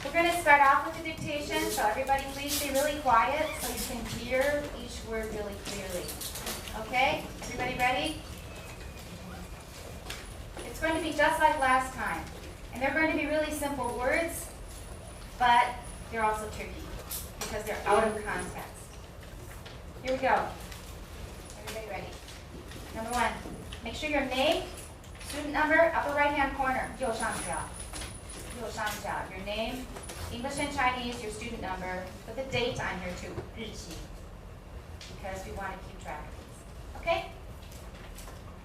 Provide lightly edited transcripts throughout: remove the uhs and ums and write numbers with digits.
We're going to start off with the dictation, so everybody please be really quiet so you can hear each word really clearly. Okay? Everybody ready? It's going to be just like last time. And they're going to be really simple words, but they're also tricky because they're out of context. Here we go. Everybody ready? Number 1, make sure your name, student number, upper right-hand corner, 右上角. Your name, English and Chinese, your student number. Put the date on here too, 日期, because we want to keep track of these. Okay?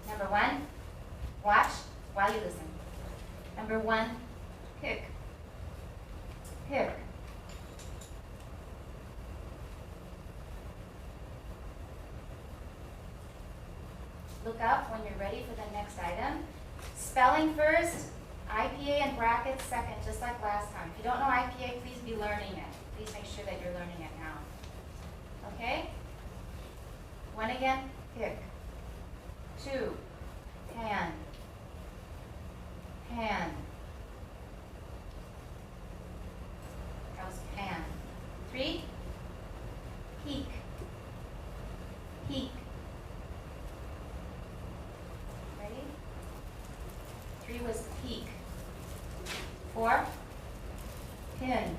Number 1, watch while you listen. Number 1, pick. Pick. Look up when you're ready for the next item. Spelling first, IPA and brackets second, just like last time. If you don't know IPA, please be learning it. Please make sure that you're learning it now. Okay? 1 again, pick. 2, pan. Pan. That was pan. 3, peek. Peek. Ready? 3 was peek. 4, pin.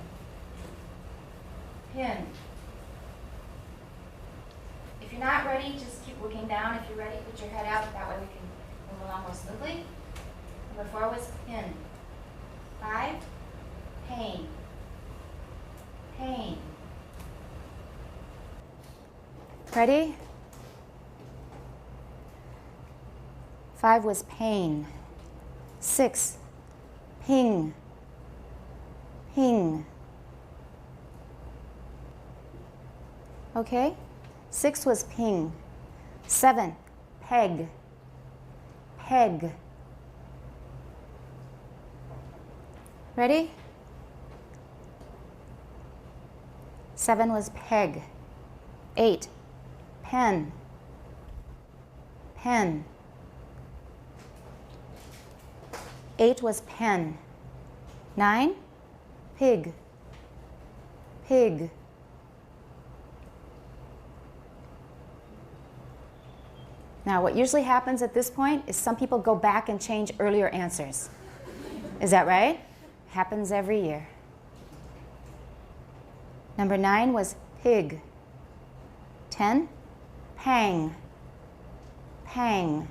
Pin. If you're not ready, just keep looking down. If you're ready, put your head out. That way we can move along more smoothly. Number 4 was pin. 5, pain. Pain. Ready? 5 was pain. 6, ping. Ping. Okay? 6 was ping. 7, peg. Peg. Ready? 7 was peg. 8, pen. Pen. 8 was pen. 9, pig. Pig. Now, what usually happens at this point is some people go back and change earlier answers. Is that right? Happens every year. Number 9 was pig. 10, pang. Pang.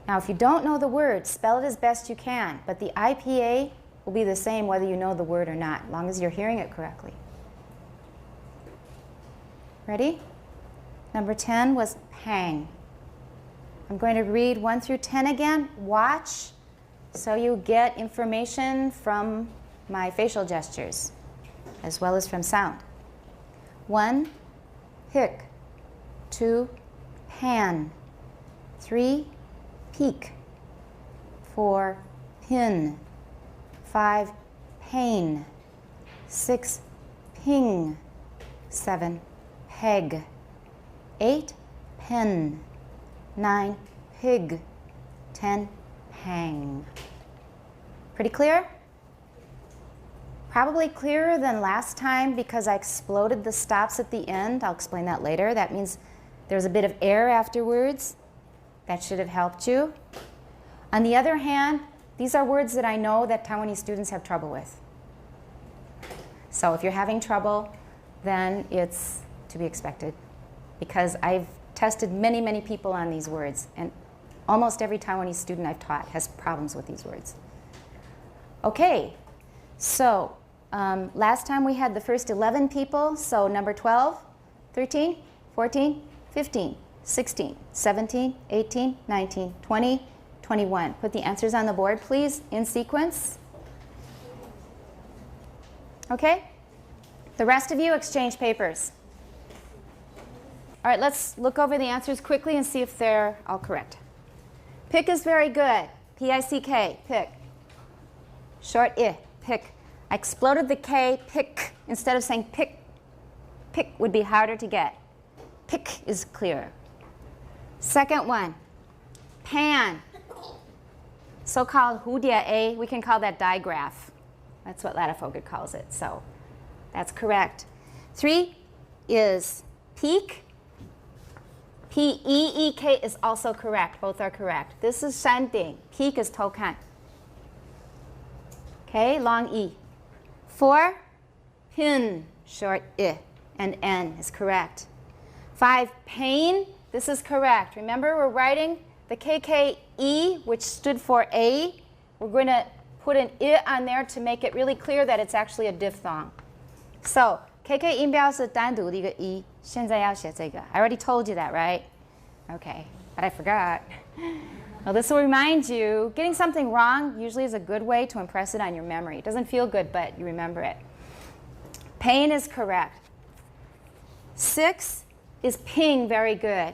Now, if you don't know the word, spell it as best you can, but the IPA will be the same whether you know the word or not, as long as you're hearing it correctly. Ready? Number 10 was pang. I'm going to read 1 through 10 again. Watch so you get information from my facial gestures as well as from sound. 1, pick. 2, pan. 3, peek. 4, pin. 5, pain. 6, ping. 7, peg. 8, pen. 9, pig. 10, pang. Pretty clear? Probably clearer than last time because I exploded the stops at the end. I'll explain that later. That means there's a bit of air afterwards. That should have helped you. On the other hand, these are words that I know that Taiwanese students have trouble with. So if you're having trouble, then it's to be expected, because I've tested many, many people on these words, and almost every Taiwanese student I've taught has problems with these words. Okay, so last time we had the first 11 people, so number 12, 13, 14, 15, 16, 17, 18, 19, 20, 21. Put the answers on the board, please, in sequence. Okay? The rest of you exchange papers. All right, let's look over the answers quickly and see if they're all correct. Pick is very good. P-I-C-K, pick. Short I, pick. I exploded the K, pick. Instead of saying pick, pick would be harder to get. Pick is clearer. Second one, pan. So-called 蝴蝶A, we can call that digraph. That's what Lattifogo calls it. So that's correct. 3 is peak. P-E-E-K is also correct. Both are correct. This is 山顶. Peak is 偷看. Okay, long E. 4, pin, short I, and N is correct. 5, pain. This is correct. Remember, we're writing the KKE, which stood for A. We're going to put an I on there to make it really clear that it's actually a diphthong. So, KK 音标是单独的一个 E. 现在要写这个. I already told you that, right? Okay, but I forgot. Well, this will remind you, getting something wrong usually is a good way to impress it on your memory. It doesn't feel good, but you remember it. Pain is correct. 6 is ping, very good.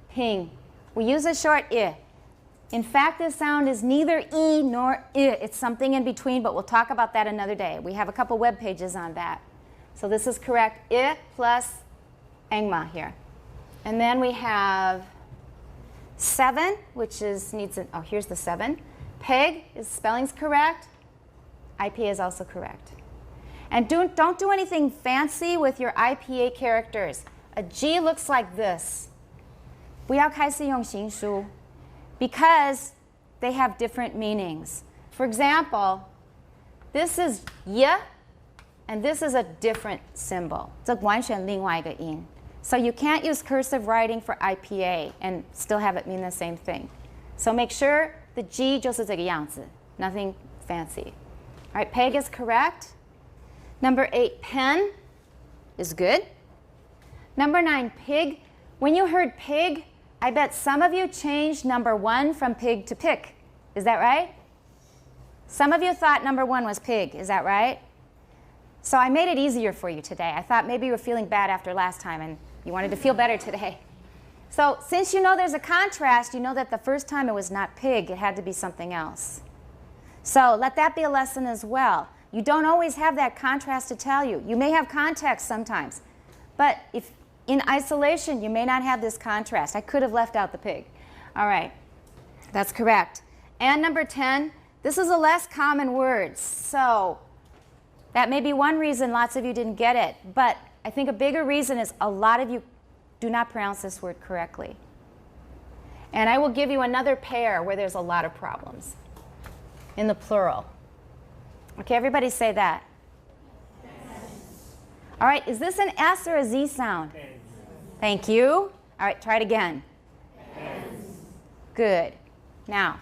Ping. We use a short I. In fact, this sound is neither E nor I. It's something in between, but we'll talk about that another day. We have a couple web pages on that. So this is correct. I plus engma here. And then we have 7, which is needs an, oh, here's the 7. Peg is spelling's correct. IPA is also correct. And don't do anything fancy with your IPA characters. A G looks like this. 不要开始用行书 because they have different meanings. For example, this is y and this is a different symbol. 这完全另外一个音. So you can't use cursive writing for IPA and still have it mean the same thing. So make sure the G 就是这个样子. Nothing fancy. All right, peg is correct. Number 8, pen is good. Number 9, pig. When you heard pig, I bet some of you changed number 1 from pig to pick. Is that right? Some of you thought number 1 was pig. Is that right? So I made it easier for you today. I thought maybe you were feeling bad after last time and you wanted to feel better today. So since you know there's a contrast, you know that the first time it was not pig, it had to be something else. So let that be a lesson as well. You don't always have that contrast to tell you. You may have context sometimes, but if in isolation, you may not have this contrast. I could have left out the pig. All right, that's correct. And number 10, this is a less common word. So that may be one reason lots of you didn't get it. But I think a bigger reason is a lot of you do not pronounce this word correctly. And I will give you another pair where there's a lot of problems in the plural. Okay, everybody say that. All right, is this an S or a Z sound? Thank you. All right, try it again. Good. Now,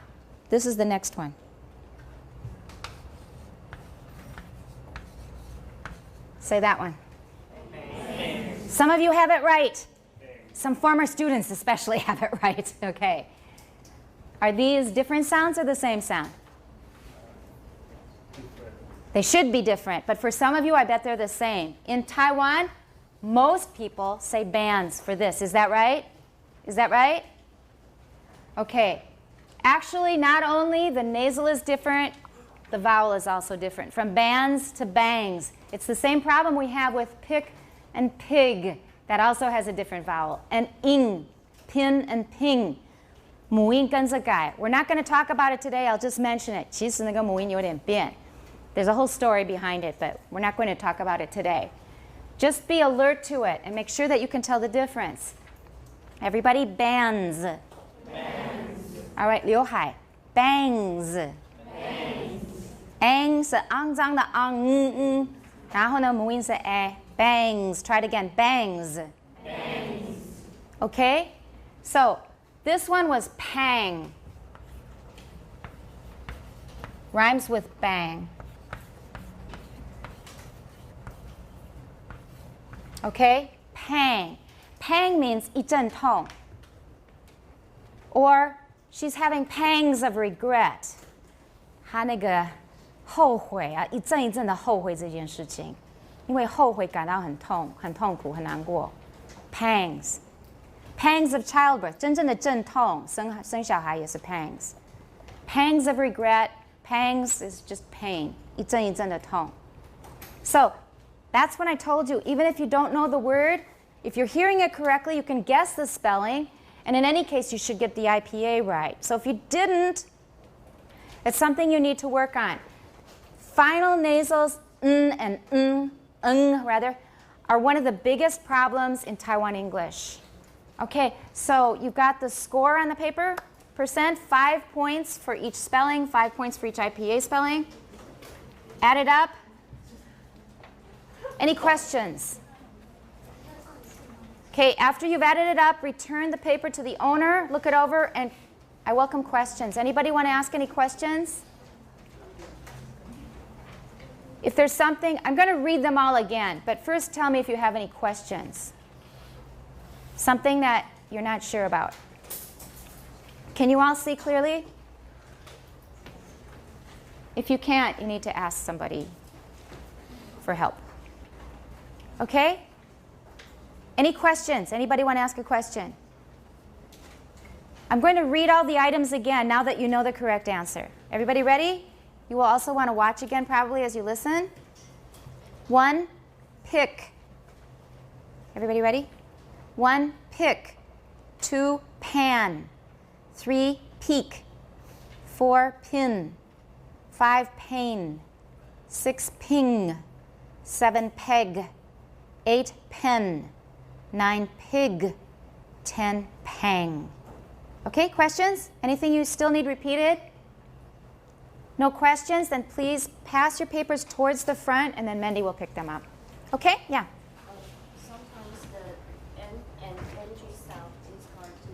this is the next one. Say that one. Some of you have it right. Some former students especially have it right. Okay. Are these different sounds or the same sound? They should be different, but for some of you, I bet they're the same. In Taiwan, most people say bands for this. Is that right? Is that right? Okay. Actually, not only the nasal is different, the vowel is also different. From bands to bangs. It's the same problem we have with pick and pig. That also has a different vowel. And ing, pin and ping. 母音跟着改. We're not going to talk about it today. I'll just mention it. 其实那个母音有点变. There's a whole story behind it, but we're not going to talk about it today. Just be alert to it and make sure that you can tell the difference. Everybody, bands. Bands. All right, 刘海 bangs. Bangs. Ang 是肮脏的 ang, 然后呢母音是 a. Bangs. Try it again. Bangs. Bangs. Okay? So this one was pang. Rhymes with bang. Okay? Pang. Pang means 一阵痛. Or she's having pangs of regret. 她那个后悔啊，一阵一阵的后悔这件事情，因为后悔感到很痛、很痛苦、很难过。Pangs. Pangs of childbirth. 真正的阵痛，生小孩也是 pangs. Pangs of regret. Pangs is just pain. 一阵一阵的痛. So that's when I told you, even if you don't know the word, if you're hearing it correctly, you can guess the spelling. And in any case, you should get the IPA right. So if you didn't, it's something you need to work on. final nasals, and rather, are one of the biggest problems in Taiwan English. Okay, so you've got the score on the paper, percent, 5 points for each spelling, 5 points for each IPA spelling. Add it up. Any questions? Okay, after you've added it up, return the paper to the owner, look it over, and I welcome questions. Anybody want to ask any questions? If there's something, I'm going to read them all again, but first tell me if you have any questions. Something that you're not sure about. Can you all see clearly? If you can't, you need to ask somebody for help. Okay? Any questions? Anybody want to ask a question? I'm going to read all the items again now that you know the correct answer. Everybody ready? You will also want to watch again probably as you listen. 1, pick. Everybody ready? 1, pick. 2, pan. 3, peak. 4, pin. 5, pain. 6, ping. 7, peg. 8, pen. 9, pig. 10, pang. Okay, questions? Anything you still need repeated? No questions? Then please pass your papers towards the front and then Mendy will pick them up. Okay? Yeah. Sometimes the N and NG sound is hard to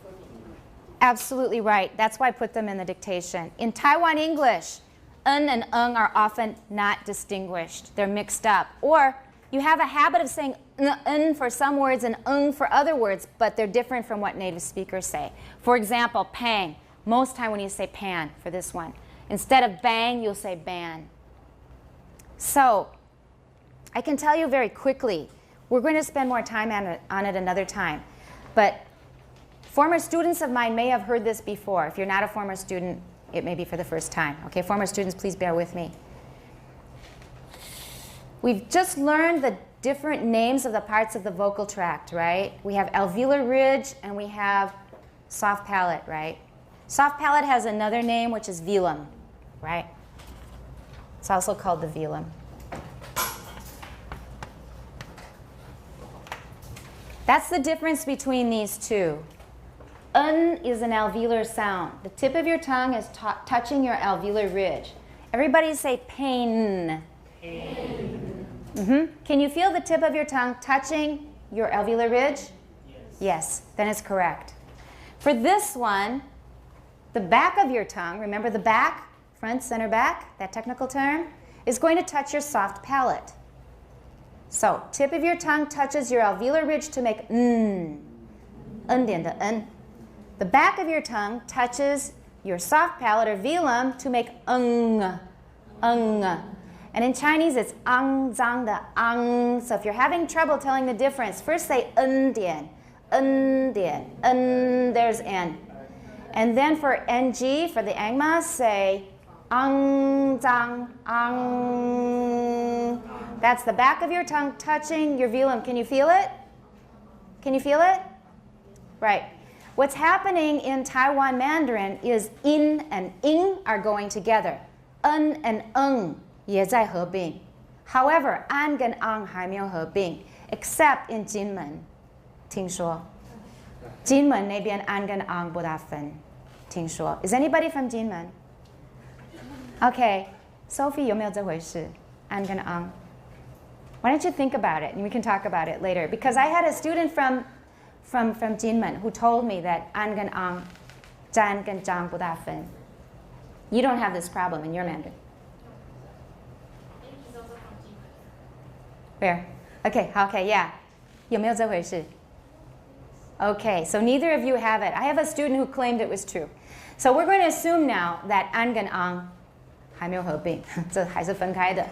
for me. Absolutely right. That's why I put them in the dictation. In Taiwan English, N and Ng are often not distinguished. They're mixed up. Or you have a habit of saying N for some words and Ng for other words, but they're different from what native speakers say. For example, pang. Most time when you say pan for this one, instead of bang, you'll say ban. So I can tell you very quickly, we're going to spend more time on it another time. But former students of mine may have heard this before. If you're not a former student, it may be for the first time. Okay, former students, please bear with me. We've just learned the different names of the parts of the vocal tract, right? We have alveolar ridge and we have soft palate, right? Soft palate has another name, which is velum, right? It's also called the velum. That's the difference between these two. N is an alveolar sound. The tip of your tongue is touching your alveolar ridge. Everybody say pain. Pain. Can you feel the tip of your tongue touching your alveolar ridge? Yes, then it's correct. For this one, the back of your tongue, remember the back, front, center, back, that technical term, is going to touch your soft palate. So, tip of your tongue touches your alveolar ridge to make n. The back of your tongue touches your soft palate or velum to make ng. And in Chinese, it's ang, zang, the ang. So if you're having trouble telling the difference, first say dian, there's n. And then for ng, for the angma, say ang, zang, ang. That's the back of your tongue touching your velum. Can you feel it? Can you feel it? Right. What's happening in Taiwan Mandarin is in and ing are going together. N and ng 也在合并. However, an 跟 ang 还没有合并 except in 金门听说金门那边 an 跟 ang 不大分听说 Is anybody from 金门 Okay, Sophie 有没有这回事 an 跟 ang Why don't you think about it and we can talk about it later because I had a student from Jinmen who told me that an 跟 ang 占跟张不大分 You don't have this problem in your Mandarin Where? Okay, yeah. 有没有这回事? Okay, so neither of you have it. I have a student who claimed it was true. So we're going to assume now that an 跟 ang 还没有合并这还是分开的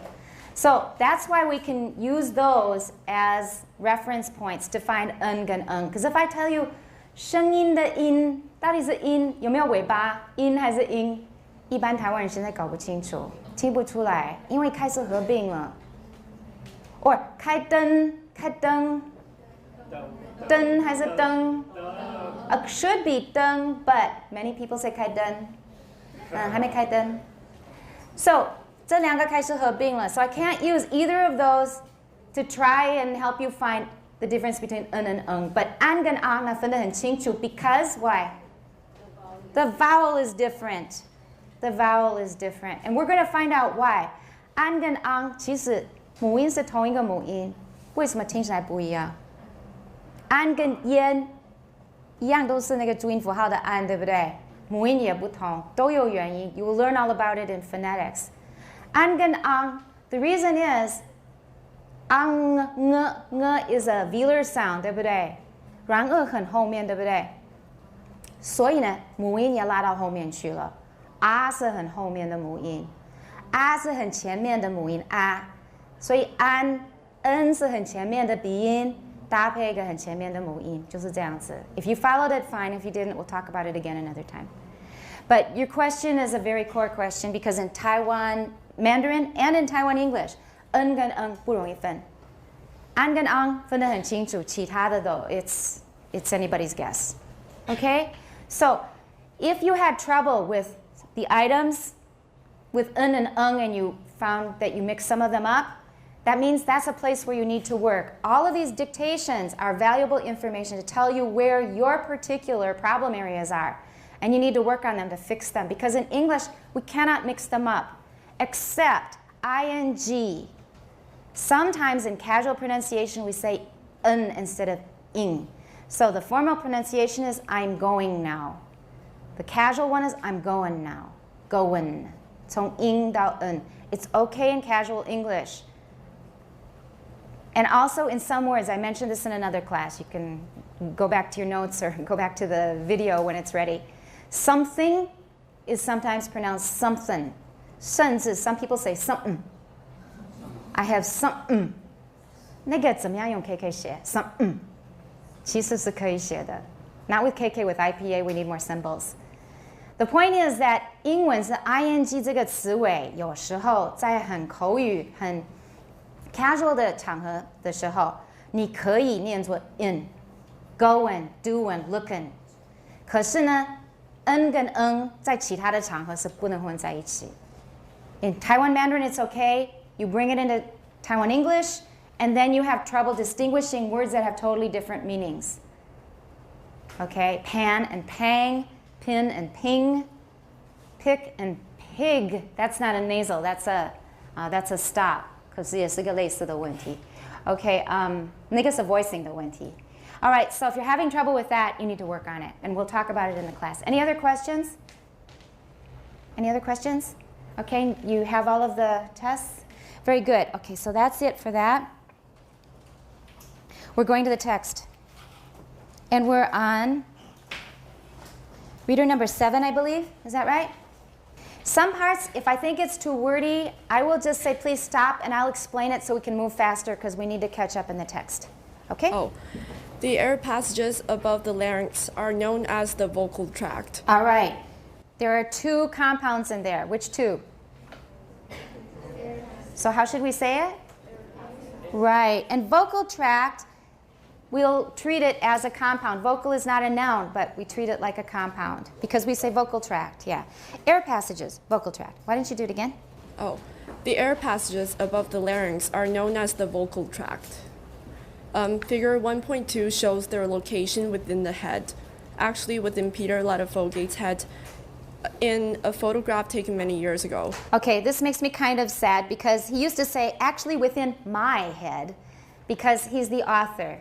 So that's why we can use those as reference points to find n 跟 ng. Because if I tell you 声音的音到底是音有没有尾巴音还是音一般台湾人现在搞不清楚听不出来因为开始合并了 Or 开灯灯还是灯 should be 灯 but many people say 开灯还没开灯 So 这两个开始合并了 ，so I can't use either of those to try and help you find the difference between and But 安跟昂呢分得很清楚 because why? The vowel is different. The vowel is different, and we're going to find out why. 安跟昂其实母音是同一个母音，为什么听起来不一样？安跟烟一样都是那个注音符号的安，对不对？母音也不同，都有原因。You will learn all about it in phonetics. 安跟昂 the reason is 昂is a velar sound， 对不对？然很后面，对不对？所以呢，母音也拉到后面去了。是很后面的母音，是很前面的母音所以n 是很前面的鼻音，搭配一个很前面的母音，就是这样子。If you followed it, fine. If you didn't, we'll talk about it again another time. But your question is a very core question because in Taiwan Mandarin and in Taiwan English, 跟不容易分，安跟昂分得很清楚，其他的都 it's anybody's guess. Okay? So if you had trouble with the items with and you found that you mixed some of them up, that means that's a place where you need to work. All of these dictations are valuable information to tell you where your particular problem areas are. And you need to work on them to fix them. Because in English, we cannot mix them up, except ing. Sometimes in casual pronunciation, we say instead of ing. So the formal pronunciation is I'm going now. The casual one is I'm going now. Going. 从 ing 到 n. It's okay in casual English. And also in some words, I mentioned this in another class. You can go back to your notes or go back to the video when it's ready. Something is sometimes pronounced something. Some people say something. I have something. 那个怎么样用 KK 写 something 其实是可以写的 Not with KK, with IPA, we need more symbols. The point is that 英文是 ing 这个词尾，有时候在很口语、很 casual 的场合的时候，你可以念作 in、going、doing、looking。可是呢 ，n 跟 n 在其他的场合是不能混在一起。In Taiwan Mandarin, it's okay. You bring it into Taiwan English, and then you have trouble distinguishing words that have totally different meanings. Okay, pan and pang, pin and ping, pick and pig. That's not a nasal. That's a stop. 可是也是个类似的问题。Okay, 那个是 voicing 的问题。All right, so if you're having trouble with that, you need to work on it, and we'll talk about it in the class. Any other questions? Any other questions? Okay, you have all of the tests? Very good. Okay, so that's it for that. We're going to the text. And we're on reader number 7, I believe. Is that right? Some parts, if I think it's too wordy, I will just say, please stop, and I'll explain it so we can move faster because we need to catch up in the text. Okay? Oh. The air passages above the larynx are known as the vocal tract. All right. There are 2 compounds in there. Which 2? So how should we say it? Right. And vocal tract, we'll treat it as a compound. Vocal is not a noun, but we treat it like a compound because we say vocal tract, yeah. Air passages, vocal tract. Why didn't you do it again? Oh. The air passages above the larynx are known as the vocal tract. Figure 1.2 shows their location within the head, actually within Peter Latifogate's head, in a photograph taken many years ago. Okay, this makes me kind of sad because he used to say, actually within my head, because he's the author.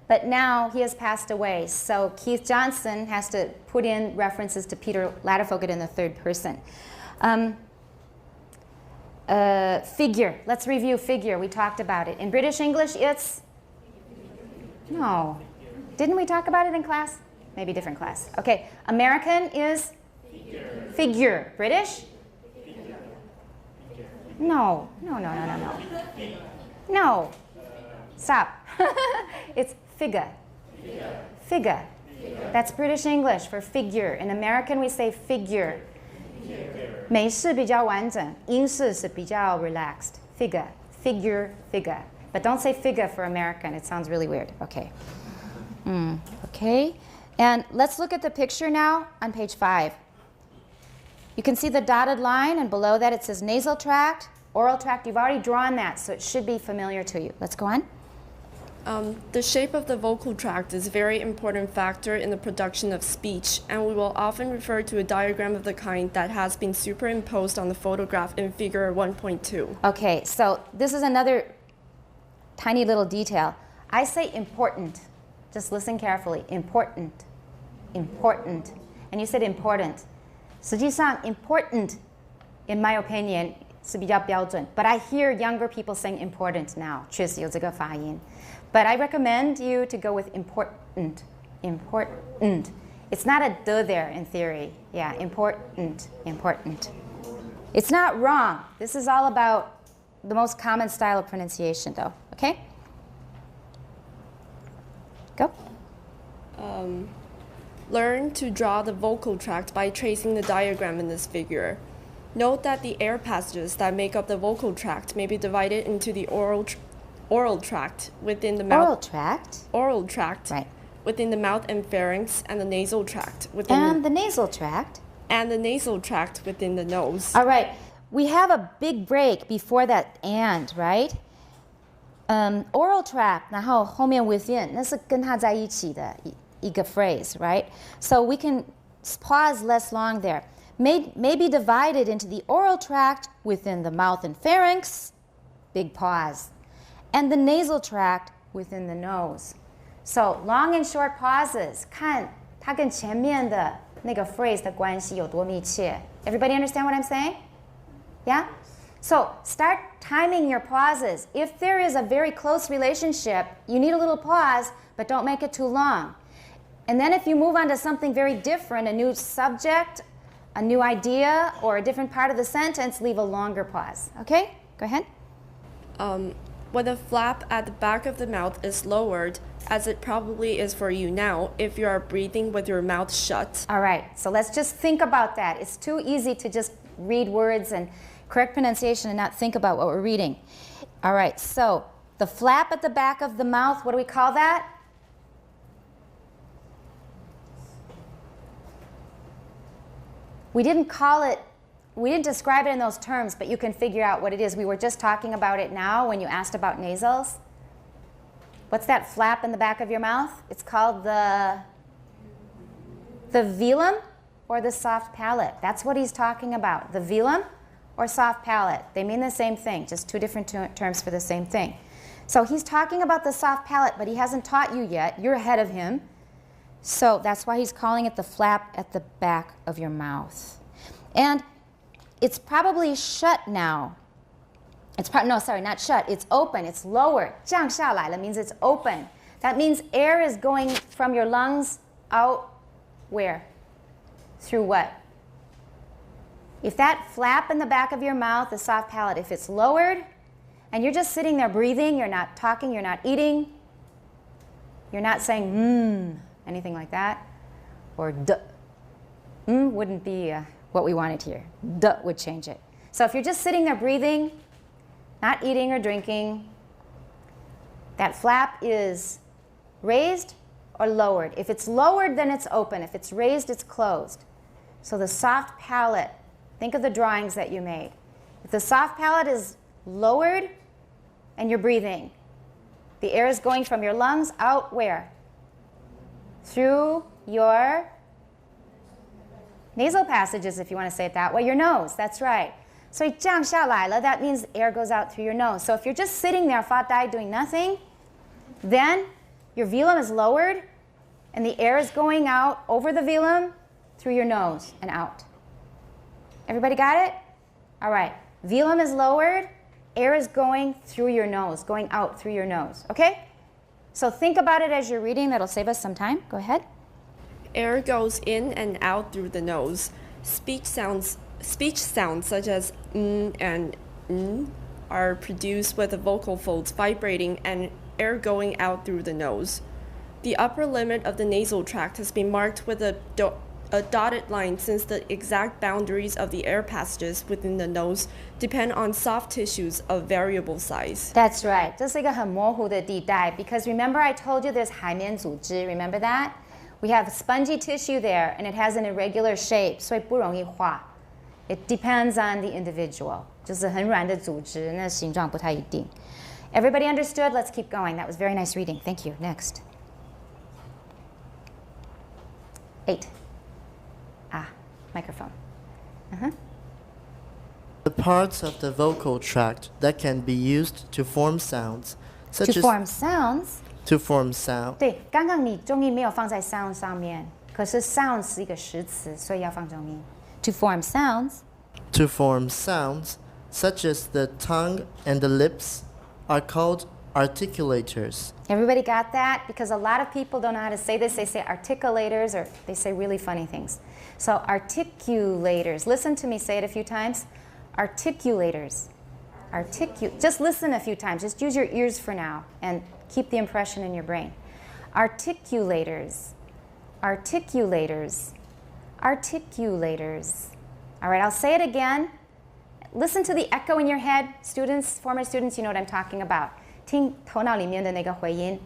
But now he has passed away, so Keith Johnson has to put in references to Peter Latifogate in the 3rd person. Figure. Let's review figure. We talked about it. In British English, it's... No. Didn't we talk about it in class? Maybe different class. Okay. American is? Figure. British? No. No. Stop. It's figure. Figure. That's British English for figure. In American, we say figure. 美式比较完整，英式是比较 relaxed. Figure. Figure. Figure. But don't say figure for American. It sounds really weird. Okay. Okay. And let's look at the picture now on page 5. You can see the dotted line, and below that it says nasal tract, oral tract. You've already drawn that, so it should be familiar to you. Let's go on. The shape of the vocal tract is a very important factor in the production of speech, and we will often refer to a diagram of the kind that has been superimposed on the photograph in figure 1.2. Okay, so this is another tiny little detail. I say important. Just listen carefully. Important. Important. And you said important. 实际上 important, in my opinion, 是比较标准. But I hear younger people saying important now. 确实有这个发音. But I recommend you to go with important. Important. It's not a "the" there in theory. Yeah, important. Important. It's not wrong. This is all about the most common style of pronunciation, though. Okay? Go. Learn to draw the vocal tract by tracing the diagram in this figure. Note that the air passages that make up the vocal tract may be divided into the oral tract within the mouth. Oral tract. Oral tract. Right. Within the mouth and pharynx, and the nasal tract within And the nasal tract. and the nasal tract within the nose. All right. We have a big break before that "and," right? Oral tract, 然后后面 within, 那是跟它在一起的一个 phrase, right? So we can pause less long there. May be divided into the oral tract within the mouth and pharynx, big pause, and the nasal tract within the nose. So long and short pauses, 看它跟前面的那个 phrase 的关系有多密切. Everybody understand what I'm saying? Yeah? So start timing your pauses. If there is a very close relationship, you need a little pause, but don't make it too long. And then if you move on to something very different, a new subject, a new idea, or a different part of the sentence, leave a longer pause. Okay? Go ahead. When the flap at the back of the mouth is lowered, as it probably is for you now, if you are breathing with your mouth shut. All right, so let's just think about that. It's too easy to just read words and correct pronunciation and not think about what we're reading. All right, so the flap at the back of the mouth, what do we call that? We didn't describe it in those terms, but you can figure out what it is. We were just talking about it now when you asked about nasals. What's that flap in the back of your mouth? It's called the velum or the soft palate. That's what he's talking about. The velum or soft palate. They mean the same thing, just two different terms for the same thing. So he's talking about the soft palate, but he hasn't taught you yet. You're ahead of him. So that's why he's calling it the flap at the back of your mouth. And it's probably shut now. No, sorry, not shut. It's open. It's lowered. 降下来了 means it's open. That means air is going from your lungs out where? Through what? If that flap in the back of your mouth, the soft palate, if it's lowered and you're just sitting there breathing, you're not talking, you're not eating, you're not saying anything like that, or duh. Wouldn't be what we wanted here. Duh would change it. So if you're just sitting there breathing, not eating or drinking, that flap is raised or lowered. If it's lowered, then it's open. If it's raised, it's closed. So the soft palate, think of the drawings that you made. If the soft palate is lowered and you're breathing, the air is going from your lungs out where? Through your nasal passages, if you want to say it that way, your nose, that's right. So 降下来了, that means air goes out through your nose. So if you're just sitting there, 发呆, doing nothing, then your velum is lowered and the air is going out over the velum through your nose and out. Everybody got it? All right. Velum is lowered, air is going through your nose, going out through your nose. Okay? So think about it as you're reading. That'll save us some time. Go ahead. Air goes in and out through the nose. Speech sounds such as and are produced with the vocal folds vibrating and air going out through the nose. The upper limit of the nasal tract has been marked with a dotted line since the exact boundaries of the air passages within the nose depend on soft tissues of variable size. That's right. 这是一个很模糊的地带 because remember I told you there's 海绵组织. Remember that? We have spongy tissue there and it has an irregular shape, 所以不容易画. It depends on the individual. 就是很软的组织，那形状不太一定。Everybody understood? Let's keep going. That was very nice reading. Thank you. Next. 8. Microphone. The parts of the vocal tract that can be used to form sounds, such To as form sounds. to form sound. 对，刚刚你重音没有放在 sound 上面，可是 sound 是一个实词，所以要放重音。To form sounds. To form sounds, such as the tongue and the lips, are called articulators. Everybody got that? Because a lot of people don't know how to say this. They say articulators, or they say really funny things. So articulators. Listen to me say it a few times. Articulators. Just listen a few times. Just use your ears for now and keep the impression in your brain. Articulators. Articulators. Articulators. All right, I'll say it again. Listen to the echo in your head. Students, former students, you know what I'm talking about. 听头脑里面的那个回音。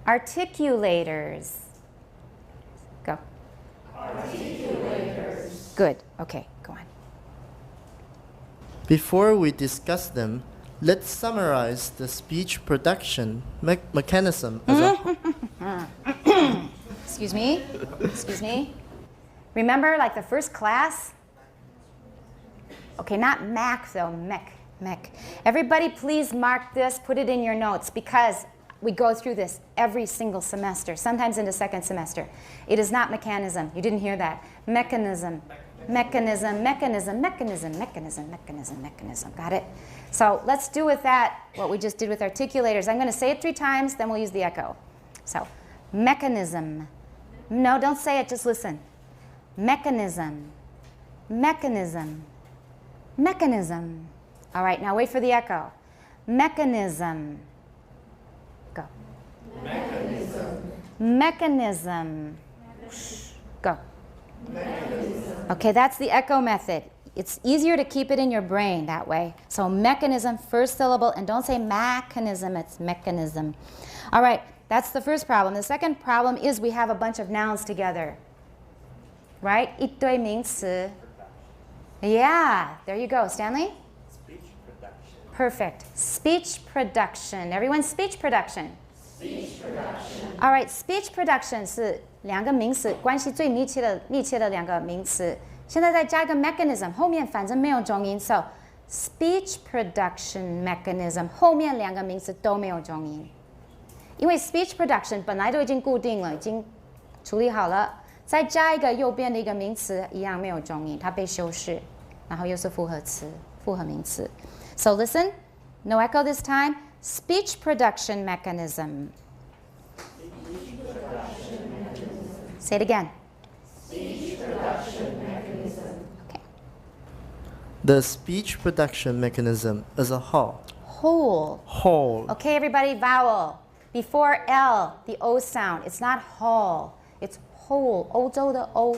Articulators. Go. Articulators. Good. Okay, go on. Before we discuss them, let's summarize the speech production mechanism as a Excuse me. Excuse me. Remember, like the first class? Okay, not Mac though, Mech. Everybody please mark this, put it in your notes, because we go through this every single semester, sometimes in the second semester. It is not mechanism. You didn't hear that. Mechanism. Got it? So let's do with that what we just did with articulators. I'm going to say it 3 times, then we'll use the echo. So, mechanism. No, don't say it, just listen. Mechanism. All right, now wait for the echo. Mechanism. Go. Mechanism. Go. Okay, that's the echo method. It's easier to keep it in your brain that way. So mechanism, first syllable, and don't say mechanism, it's mechanism. All right, that's the first problem. The second problem is we have a bunch of nouns together. Right? 一堆名词. Yeah, there you go. Stanley? Speech production. Perfect. Speech production. Everyone, speech production. Speech production. All right, speech production 是两个名词，关系最密切的两个名词。现在再加一个 mechanism， 后面反正没有重音 ，so speech production mechanism 后面两个名词都没有重音，因为 speech production 本来都已经固定了，已经处理好了，再加一个右边的一个名词，一样没有重音，它被修饰，然后又是复合词、复合名词。So listen, no echo this time. Speech production mechanism. Say it again. Speech production mechanism. Okay. The speech production mechanism as a whole. Whole. Okay, everybody, vowel. Before L, the O sound. It's not whole. It's whole. 欧洲的 O.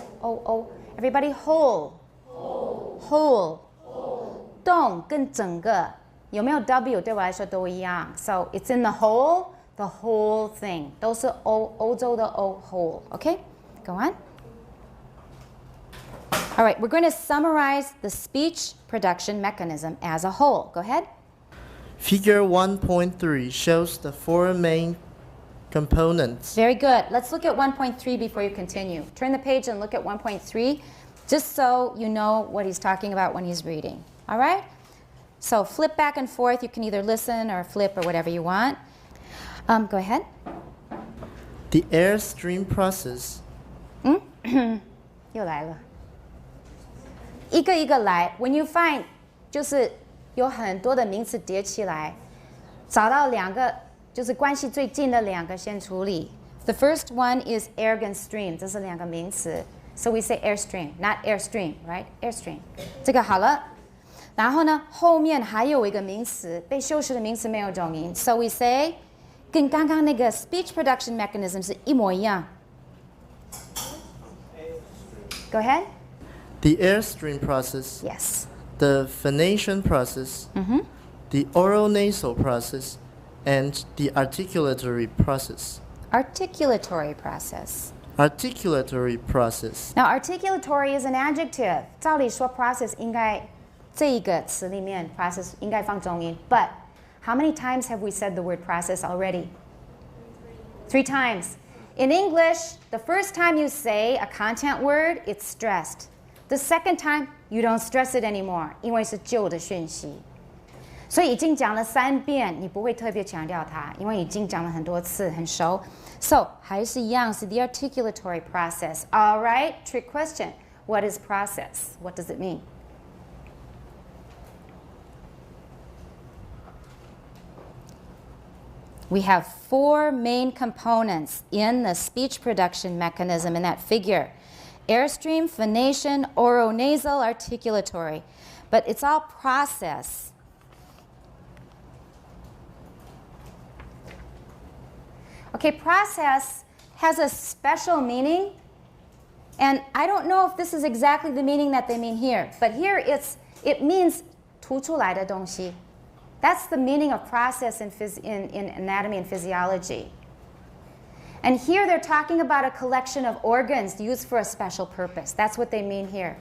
Everybody, whole. Whole. 动跟整个有没有 W 对我来说都一样 So it's in the whole thing 都是欧洲的 O whole Okay, go on. All right, we're going to summarize the speech production mechanism as a whole. Go ahead. Figure 1.3 shows the 4 main components. Very good. Let's look at 1.3 before you continue. Turn the page and look at 1.3 just so you know what he's talking about when he's reading. All right? So flip back and forth. You can either listen or flip or whatever you want. Go ahead. The airstream process. 又来了。一个一个来。When you find 就是有很多的名词叠起来，找到两个就是关系最近的两个先处理。The first one is air 跟 stream， 这是两个名词。So we say airstream, not airstream, right? Airstream. 这个好了。然后呢，后面还有一个名词，被修饰的名词没有重音 ，so we say 跟刚刚那个 speech production mechanism 是一模一样。Go ahead. The airstream process. Yes. The phonation process. The oral nasal process. And the articulatory process. Articulatory process. articulatory process. Now, articulatory is an adjective. 照理说 process 应该这一个词里面 process 应该放重音 but how many times have we said the word process already? 3 times. In English, the first time you say a content word, it's stressed. The second time, you don't stress it anymore, 因为是旧的讯息。所以已经讲了3遍，你不会特别强调它，因为已经讲了很多次，很熟。So 还是一样是 the articulatory process. All right, trick question. What is process? What does it mean? We have 4 main components in the speech production mechanism in that figure. Airstream, phonation, oronasal, articulatory. But it's all process. Okay, process has a special meaning. And I don't know if this is exactly the meaning that they mean here. But here it means 凸出来的东西. That's the meaning of process in anatomy and physiology. And here they're talking about a collection of organs used for a special purpose. That's what they mean here.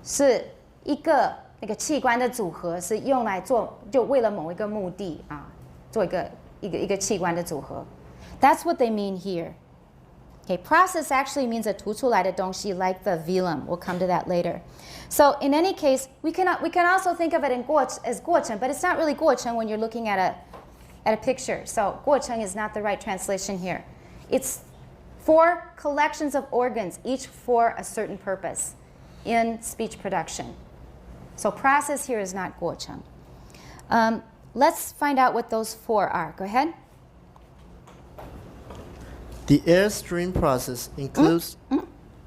是一个那个器官的组合，是用来做就为了某一个目的啊，做一个器官的组合。That's what they mean here. Okay, process actually means a 凸出来的东西 like the velum. We'll come to that later. So in any case, we can also think of it as 过程, but it's not really 过程 when you're looking at a picture. So 过程 is not the right translation here. It's 4 collections of organs, each for a certain purpose in speech production. So process here is not 过程. Let's find out what those 4 are. Go ahead. The airstream process includes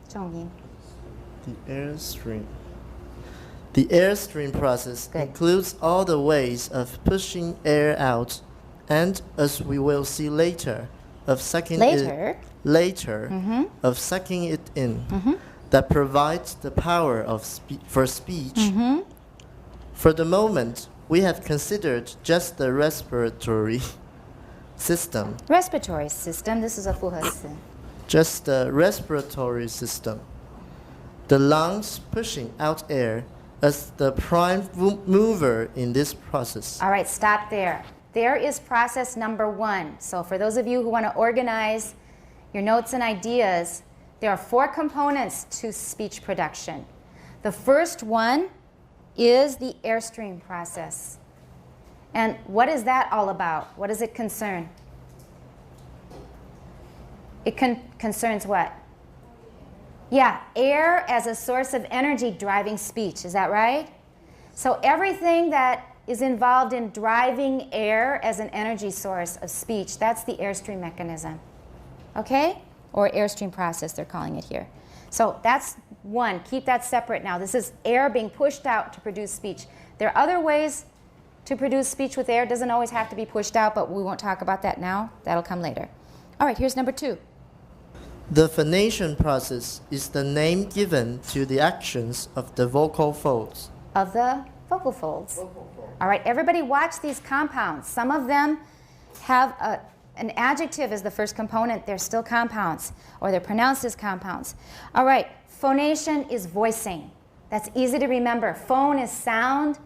重音. The airstream process Good. includes all the ways of pushing air out and, as we will see later, of sucking of sucking it in that provides the power of for speech. For the moment, we have considered just the respiratory system. Respiratory system. This is a 复合词. Just the respiratory system. The lungs pushing out air as the prime mover in this process. All right, stop there. There is process number 1. So for those of you who want to organize your notes and ideas, there are 4 components to speech production. The first one is the airstream process. And what is that all about? What does it concern? It concerns what? Yeah, air as a source of energy driving speech. Is that right? So everything that is involved in driving air as an energy source of speech, that's the airstream mechanism. Okay? Or airstream process, they're calling it here. So that's 1. Keep that separate now. This is air being pushed out to produce speech. There are other ways to produce speech with air. It doesn't always have to be pushed out, but we won't talk about that now. That'll come later. All right, here's number 2. The phonation process is the name given to the actions of the vocal folds. Of the vocal folds. All right, everybody watch these compounds. Some of them have an adjective as the first component. They're still compounds, or they're pronounced as compounds. All right, phonation is voicing. That's easy to remember. Phone is sound.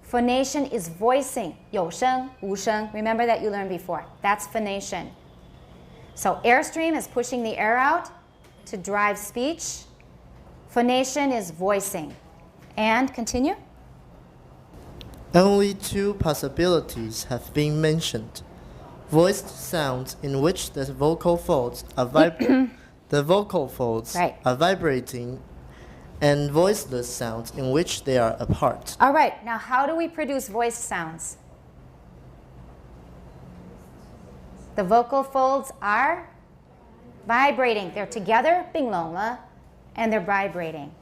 Phonation is voicing. 有声,无声. Remember that you learned before. That's phonation. So airstream is pushing the air out to drive speech. Phonation is voicing. And continue. Only 2 possibilities have been mentioned. Voiced sounds in which the vocal folds are vibrating, and voiceless sounds in which they are apart. All right, now how do we produce voiced sounds? The vocal folds are vibrating. They're together, 并拢了, and they're vibrating.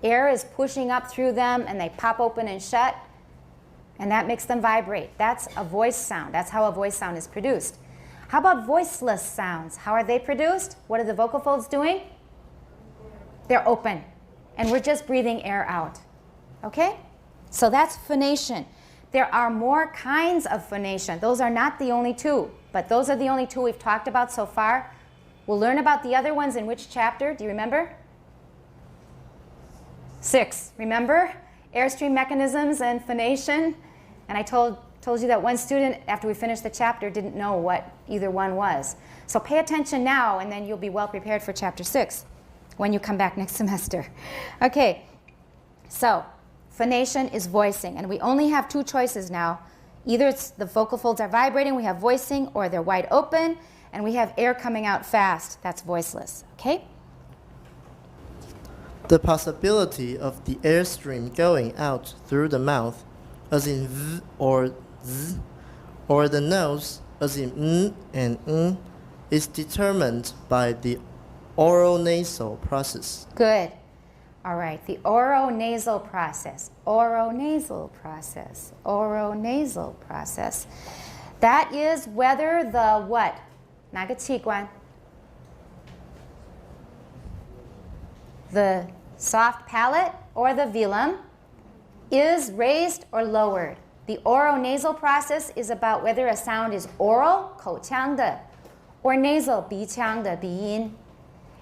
Air is pushing up through them, and they pop open and shut, and that makes them vibrate. That's a voice sound. That's how a voice sound is produced. How about voiceless sounds? How are they produced? What are the vocal folds doing? They're open, and we're just breathing air out. Okay? So that's phonation. There are more kinds of phonation. Those are not the only 2, but those are the only 2 we've talked about so far. We'll learn about the other ones in which chapter? Do you remember? 6. Remember? Airstream mechanisms and phonation. And I told you that one student, after we finished the chapter, didn't know what either one was. So pay attention now, and then you'll be well prepared for chapter 6 when you come back next semester. Okay, so phonation is voicing, and we only have 2 choices now. Either it's the vocal folds are vibrating, we have voicing, or they're wide open, and we have air coming out fast. That's voiceless, okay? The possibility of the airstream going out through the mouth, as in v or z, or the nose, as in n and n, is determined by the oronasal process. Good. All right, the oronasal process. Oronasal process. Oronasal process. That is whether the what? 哪个器官? The soft palate or the velum is raised or lowered. The oronasal process is about whether a sound is oral, 口腔的, or nasal, 鼻腔的, 鼻音.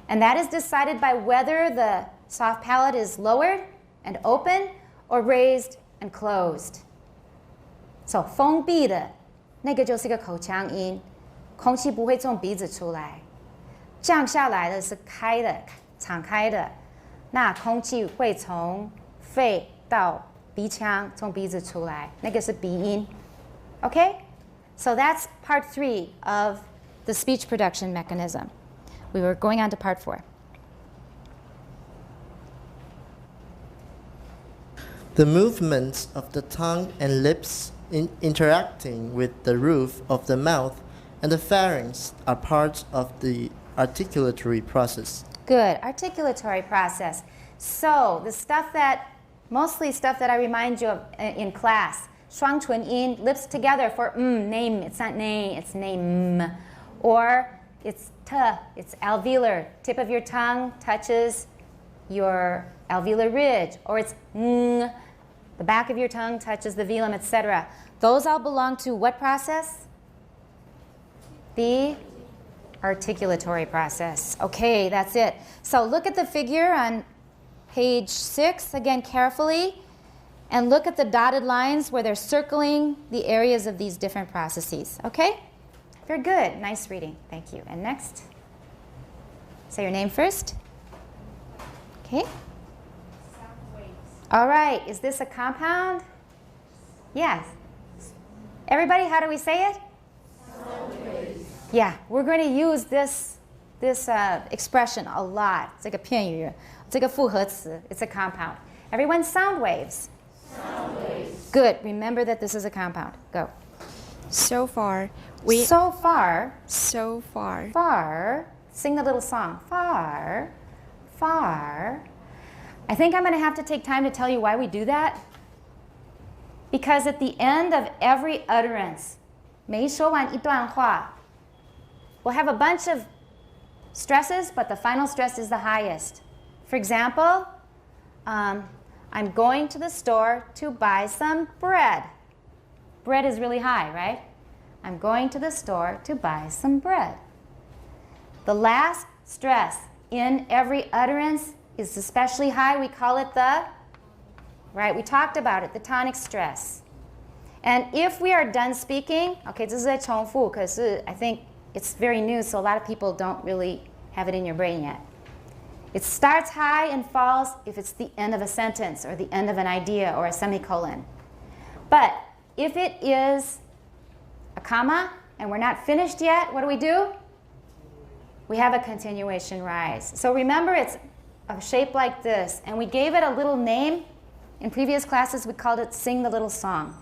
And that is decided by whether the soft palate is lowered and open or raised and closed. So 封闭的那个就是一个口腔音，空气不会从鼻子出来。降下来的是开的，敞开的，那空气会从肺到鼻腔，从鼻子出来，那个是鼻音。Okay? So that's part 3 of the speech production mechanism. We were going on to part 4. The movements of the tongue and lips interacting with the roof of the mouth and the pharynx are part of the articulatory process. Good, articulatory process. So the stuff that, mostly stuff that I remind you of in class. 双唇音, lips together for name. It's not name, it's name. Or it's t, it's alveolar. Tip of your tongue touches your alveolar ridge. Or it's ng, the back of your tongue touches the velum, etc. Those all belong to what process? The articulatory process. Okay, that's it. So look at the figure on page 6 again carefully, and look at the dotted lines where they're circling the areas of these different processes. Okay? Very good. Nice reading. Thank you. And next, say your name first. Okay. All right. Is this a compound? Yes. Everybody, how do we say it? Yeah, we're going to use this expression a lot. 这个片语，这个复合词, it's a compound. Everyone, sound waves. Sound waves. Good. Remember that this is a compound. Go. So far, Far. Sing the little song. Far. I think I'm going to have to take time to tell you why we do that. Because at the end of every utterance, 每说完一段话, we'll have a bunch of stresses, but the final stress is the highest. For example, I'm going to the store to buy some bread. Bread is really high, right? I'm going to the store to buy some bread. The last stress in every utterance is especially high. We call it the, right? We talked about it, the tonic stress. And if we are done speaking, okay, 这是在重复, 可是 I think it's very new, so a lot of people don't really have it in your brain yet. It starts high and falls if it's the end of a sentence or the end of an idea or a semicolon. But if it is a comma and we're not finished yet, what do? We have a continuation rise. So remember, it's a shape like this, and we gave it a little name. In previous classes, we called it sing the little song.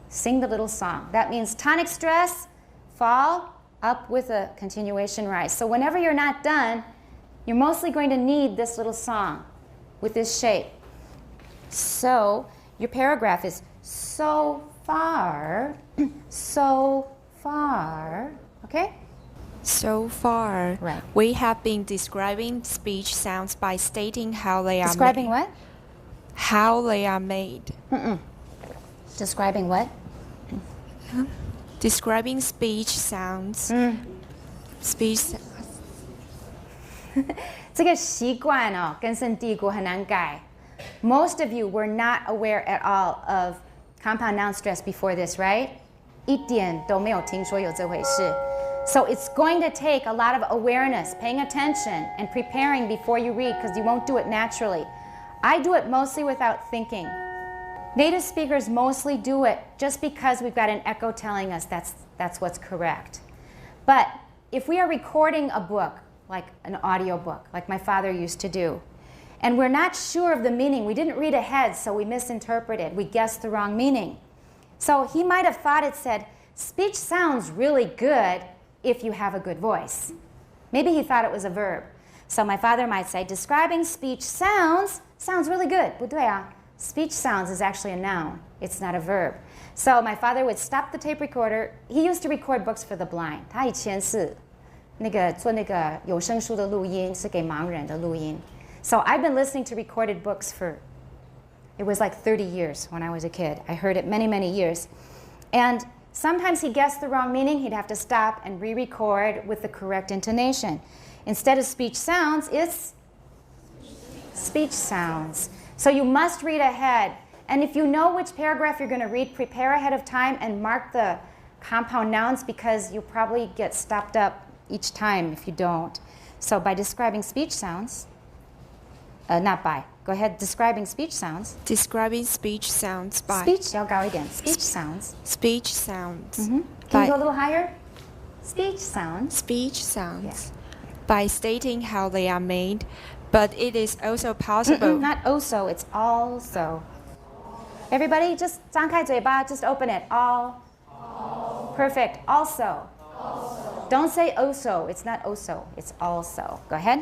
Sing the little song. That means tonic stress, fall, up with a continuation rise. So whenever you're not done, you're mostly going to need this little song with this shape. So your paragraph is so far, okay? So far, Right. we have been describing speech sounds by stating how they are Describing made. what? How they are made. Describing what? Describing speech sounds. Speech. 这个习惯哦，根深蒂固，很难改。Most of you were not aware at all of compound noun stress before this, right? 一点都没有听说有这回事。So it's going to take a lot of awareness, paying attention, and preparing before you read because you won't do it naturally. I do it mostly without thinking. Native speakers mostly do it just because we've got an echo telling us that's what's correct. But if we are recording a book, like an audio book, like my father used to do, and we're not sure of the meaning, we didn't read ahead, so we misinterpreted, we guessed the wrong meaning. So he might have thought it said, speech sounds really good if you have a good voice. Maybe he thought it was a verb. So my father might say, describing speech sounds really good. 不对啊. Speech sounds is actually a noun. It's not a verb. So my father would stop the tape recorder. He used to record books for the blind. 他以前是做那个有声书的录音，是给盲人的录音。So I've been listening to recorded books for, it was like 30 years when I was a kid. I heard it many, many years. And sometimes he guessed the wrong meaning. He'd have to stop and re-record with the correct intonation. Instead of speech sounds, it's speech sounds. So you must read ahead. And if you know which paragraph you're going to read, prepare ahead of time and mark the compound nouns because you'll probably get stopped up each time if you don't. So by describing speech sounds, not by. Go ahead, describing speech sounds. Describing speech sounds by. Speech, 要高一点. Speech sounds. Speech sounds. Can By you go a little higher? Speech sounds. speech sounds. By stating how they are made, but it is also possible. Not also, it's also. Everybody, just 张开嘴巴, just open it. All. Perfect. Also. Don't say also. It's not also. It's also. Go ahead.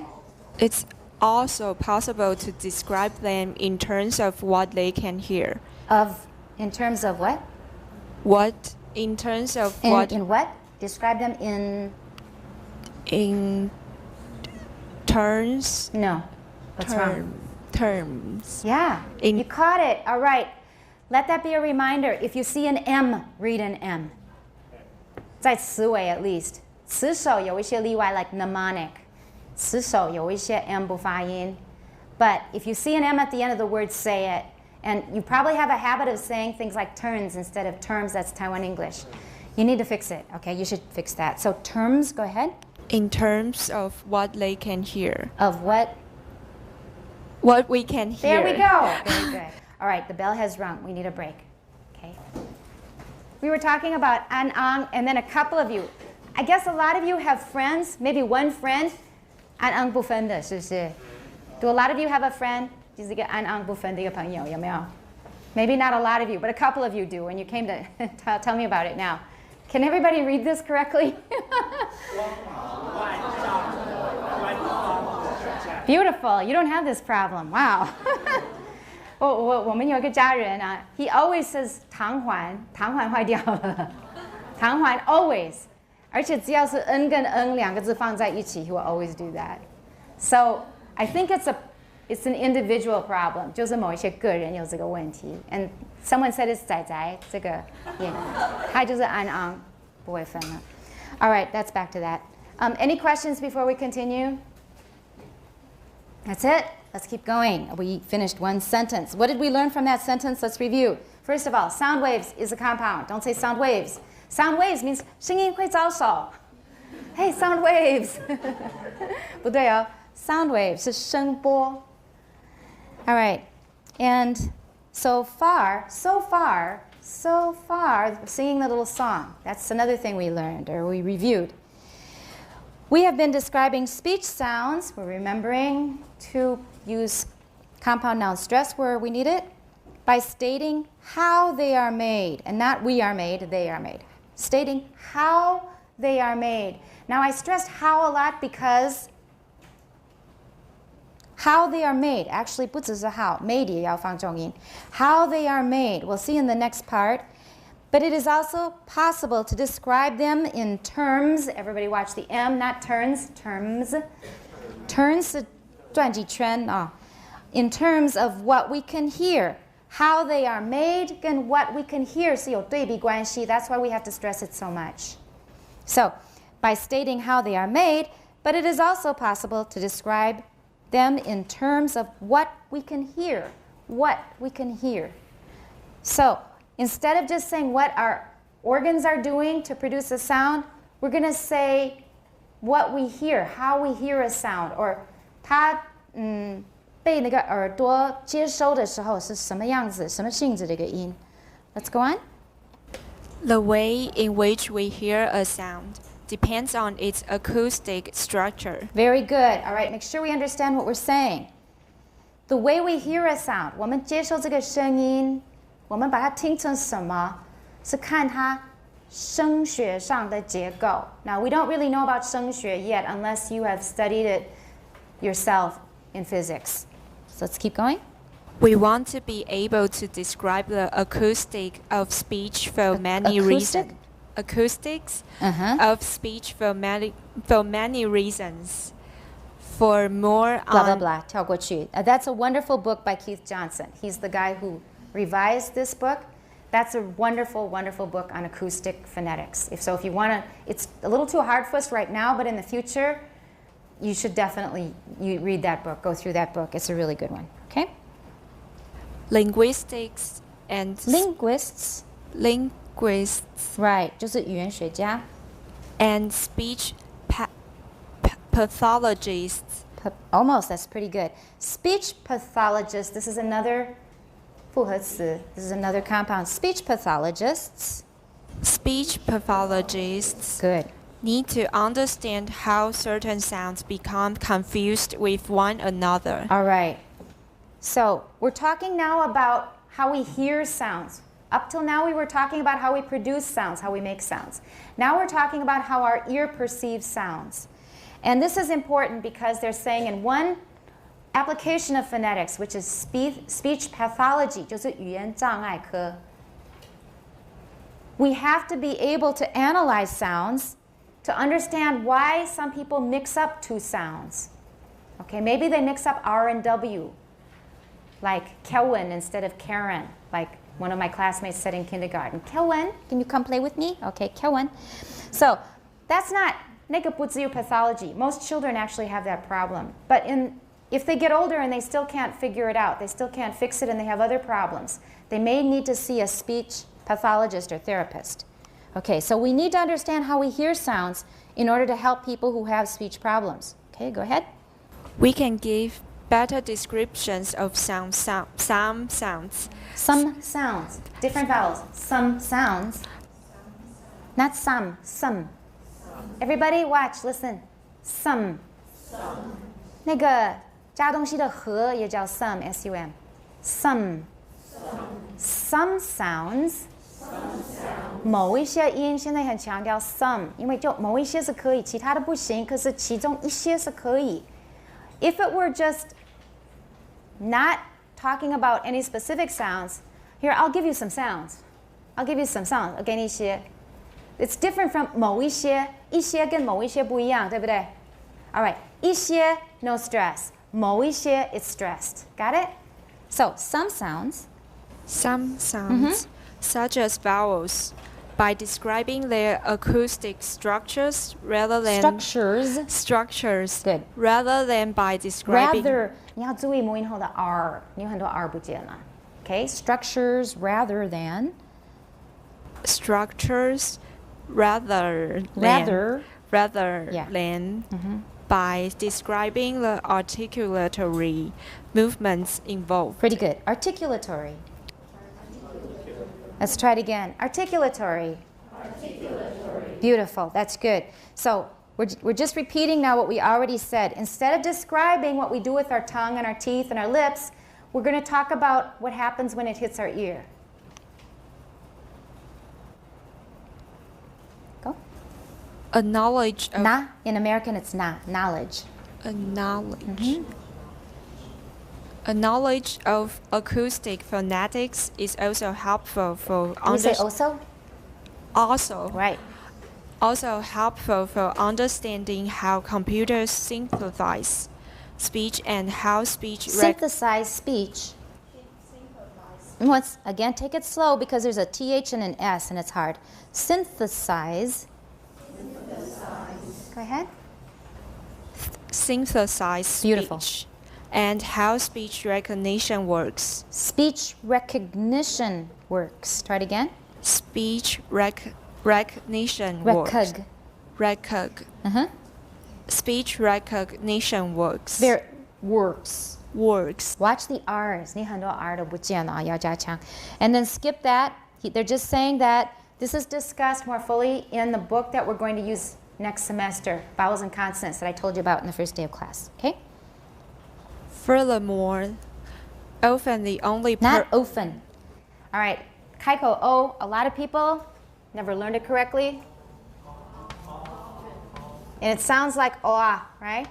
It's also possible to describe them in terms of what they can hear. In terms of what? What in terms of what In what? Describe them in terms No. What's wrong? terms. Yeah. In- You caught it. All right. Let that be a reminder. If you see an M, read an M. 在词尾 at least. 词首有一些例外 like mnemonic. 词首有一些 M 不发音. But if you see an M at the end of the word, say it. And you probably have a habit of saying things like turns instead of terms. That's Taiwan English. You need to fix it. Okay, you should fix that. So terms, go ahead. In terms of what they can hear. Of what? What we can hear. There we go. Very good. All right, the bell has rung. We need a break. Okay. We were talking about an ang, and then a couple of you. I guess a lot of you have friends, maybe one friend, an ang 不分的，是不是? Do a lot of you have a friend? 就是一个an ang 不分的一个朋友，有没有? Maybe not a lot of you, but a couple of you do, and you came to tell me about it now. Can everybody read this correctly? Beautiful. You don't have this problem. Wow. 我们有一个家人啊 he always says 糖环坏掉了糖环 always 而且只要是 n 跟 n 两个字放在一起 he will always do that. So I think it's an individual problem 就是某一些个人有这个问题 and someone said it's 仔仔这个也他就是安昂不会分了 All right, that's back to that. Any questions before we continue? That's it. Let's keep going. We finished one sentence. What did we learn from that sentence? Let's review. First of all, sound waves is a compound. Don't say sound waves. Sound waves means 声音会招手. Hey, sound waves. 不对哦 Sound waves 是声波. All right. And so far, singing the little song. That's another thing we learned or we reviewed. We have been describing speech sounds. We're remembering to use compound noun stress where we need it by stating how they are made. And not we are made, they are made. Stating how they are made. Now I stressed how a lot because how they are made. Actually, 不只是 how, made 也要放重音. How they are made. We'll see in the next part. But it is also possible to describe them in terms. Everybody watch the M, not turns. Terms. Turns 是转几圈啊 in terms of what we can hear. How they are made 跟 what we can hear 是有对比关系. That's why we have to stress it so much. So, by stating how they are made, but it is also possible to describe them in terms of what we can hear. What we can hear. So instead of just saying what our organs are doing to produce a sound, we're going to say what we hear, how we hear a sound, or 它被那个耳朵接收的时候是什么样子、什么性质的一个音。Let's go on. The way in which we hear a sound depends on its acoustic structure. Very good. All right, make sure we understand what we're saying. The way we hear a sound, 我们接受这个声音，我们把它听成什么，是看它声学上的结构。Now, we don't really know about 声学 yet unless you have studied it yourself in physics. So let's keep going. We want to be able to describe the acoustic of speech for many reasons. Acoustics of speech for many reasons. For more Blah, blah, on blah. 跳过去. That's a wonderful book by Keith Johnson. He's the guy who revised this book. That's a wonderful, wonderful book on acoustic phonetics. If you want to, it's a little too hard for us right now, but in the future, you should definitely read that book, go through that book. It's a really good one, okay? linguistics and Linguists, right, 就是语言学家. and speech pathologists. Almost, that's pretty good. Speech pathologist, this is another 复合词, this is another compound. Speech pathologists, Speech pathologists good. need to understand how certain sounds become confused with one another. All right. So we're talking now about how we hear sounds. Up till now, we were talking about how we produce sounds, how we make sounds. Now we're talking about how our ear perceives sounds. And this is important because they're saying in one application of phonetics, which is speech pathology, 就是语言障碍科, we have to be able to analyze sounds to understand why some people mix up two sounds. Okay, maybe they mix up R and W, like Kelvin instead of Karen, like one of my classmates said in kindergarten. Kelvin, can you come play with me? Okay, Kelvin. So that's not 那个不只有 pathology. Most children actually have that problem. But if they get older and they still can't figure it out, they still can't fix it and they have other problems, they may need to see a speech pathologist or therapist. Okay, so we need to understand how we hear sounds in order to help people who have speech problems. Okay, go ahead. We can give better descriptions of some sounds. Some sounds, different vowels. Some sounds. Not some. Everybody watch, listen. Some. 那个加东西的和也叫 some, S-U-M. Some. Some sounds. 某一些音现在很强调 some, 因为就某一些是可以，其他的不行，可是其中一些是可以。If it were just not talking about any specific sounds, here, I'll give you some sounds. I'll give you some sounds. 我给你一些. It's different from 某一些，一些跟某一些不一样，对不对？ All right, 一些 no stress. 某一些 it's stressed. Got it? So, some sounds. Some sounds, such as vowels, by describing their acoustic structures rather than structures, Good. rather than by describing Rather, 你要注意母音后的 r, 你有很多 r 不见了。Okay, structures rather than. structures rather Yeah. than by describing the articulatory movements involved. Pretty good. Articulatory. Let's try it again. Articulatory. Beautiful. That's good. So we're just repeating now what we already said. Instead of describing what we do with our tongue and our teeth and our lips, we're going to talk about what happens when it hits our ear. Go. A knowledge of Na. In American, it's na. Knowledge. a knowledge. A knowledge of acoustic phonetics is also helpful for Can you say also? Right. also helpful for understanding how computers synthesize speech and how speech Synthesize speech. Once again, take it slow because there's a TH and an S and it's hard. Synthesize. Go ahead. synthesize Beautiful. speech and how speech recognition works. Speech recognition works. Try it again. Speech recognition works. Uh-huh. Speech recognition works. There, works. Works. Watch the R's. 你很多 R 都不见了，要加强. And then skip that. They're just saying that this is discussed more fully in the book that we're going to use next semester, Vowels and Consonants, that I told you about in the first day of class. Okay? Furthermore, often the only Not often. All right. 开口 O, a lot of people never learned it correctly. And it sounds like oa, right?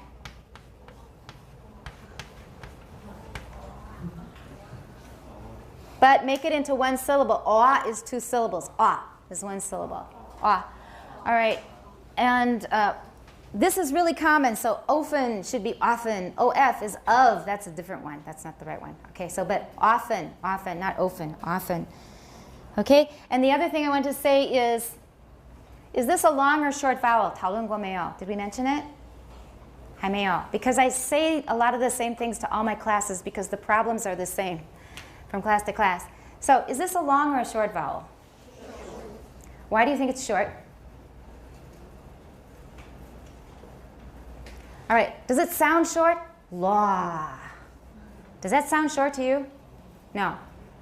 But make it into one syllable. Oa is two syllables. Ah is one syllable. Ah. All right. And this is really common. So often should be often. OF is of. That's a different one. That's not the right one. Okay. So but often, not often, often. Okay. And the other thing I want to say is this a long or short vowel? 讨论过没有? Did we mention it? 还没有. Because I say a lot of the same things to all my classes because the problems are the same from class to class. So is this a long or a short vowel? Why do you think it's short? All right. Does it sound short? Law. Does that sound short to you? No.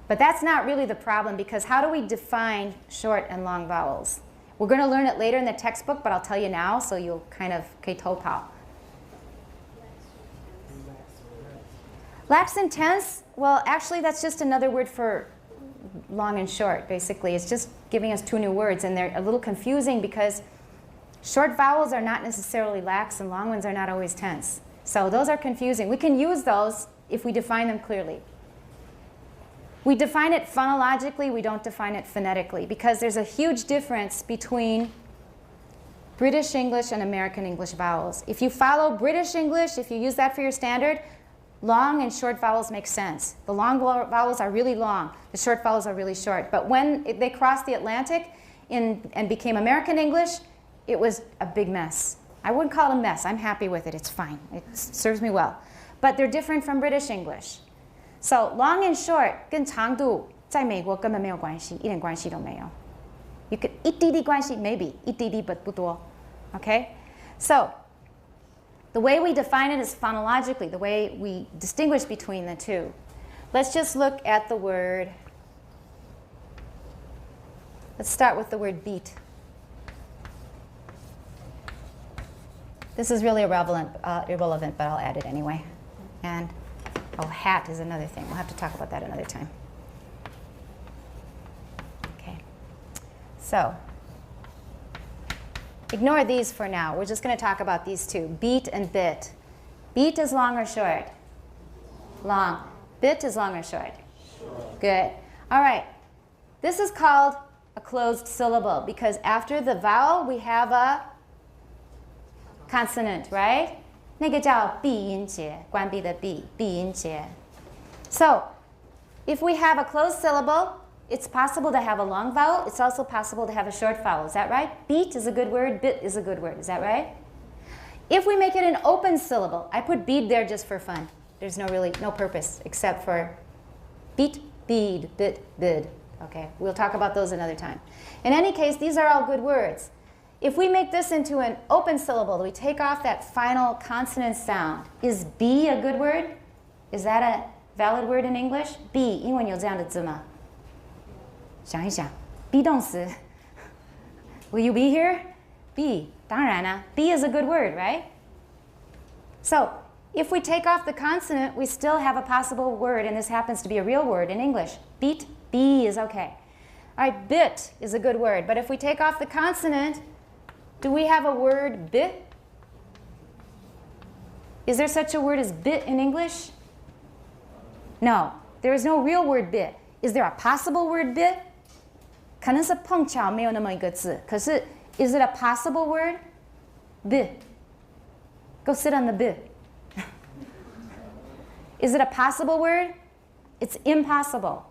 But that's not really the problem because how do we define short and long vowels? We're going to learn it later in the textbook, but I'll tell you now so you'll kind of keitopao. Lapse in tense, well, actually that's just another word for long and short, basically. It's just giving us two new words, and they're a little confusing because short vowels are not necessarily lax and long ones are not always tense. So those are confusing. We can use those if we define them clearly. We define it phonologically, we don't define it phonetically because there's a huge difference between British English and American English vowels. If you follow British English, if you use that for your standard, long and short vowels make sense. The long vowels are really long, the short vowels are really short. But when they crossed the Atlantic and became American English, it was a big mess. I wouldn't call it a mess, I'm happy with it, it's fine, it serves me well. But they're different from British English. So long and short 跟长度在美国根本没有关系，一点关系都没有。You could 一滴滴关系 maybe 一滴滴 but 不多。Okay? So the way we define it is phonologically, the way we distinguish between the two. Let's just look at the word. Let's start with the word beat. This is really irrelevant, but I'll add it anyway. And oh, hat is another thing. We'll have to talk about that another time. Okay. So, ignore these for now. We're just going to talk about these two, beat and bit. Beat is long or short? Long. Bit is long or short? Short. Good. All right. This is called a closed syllable because after the vowel we have a consonant, right? 那个叫闭音节，关闭的闭，闭音节。So, if we have a closed syllable, it's possible to have a long vowel. It's also possible to have a short vowel. Is that right? Beat is a good word. Bit is a good word. Is that right? If we make it an open syllable, I put bead there just for fun. There's no purpose except for beat, bead, bit, bid. Okay, we'll talk about those another time. In any case, these are all good words. If we make this into an open syllable, we take off that final consonant sound. Is be a good word? Is that a valid word in English? Be, 英文有这样的字吗？想一想 ，be 动词 Will you be here? Be, 当然啦 be is a good word, right? So, if we take off the consonant, we still have a possible word, and this happens to be a real word in English. Beat, be is okay. All right, bit is a good word, but if we take off the consonant, do we have a word bit? Is there such a word as bit in English? No, there is no real word bit. Is there a possible word bit? 可能是碰巧没有那么一个字，可是 is it a possible word? Bit. Go sit on the bit. Is it a possible word? It's impossible.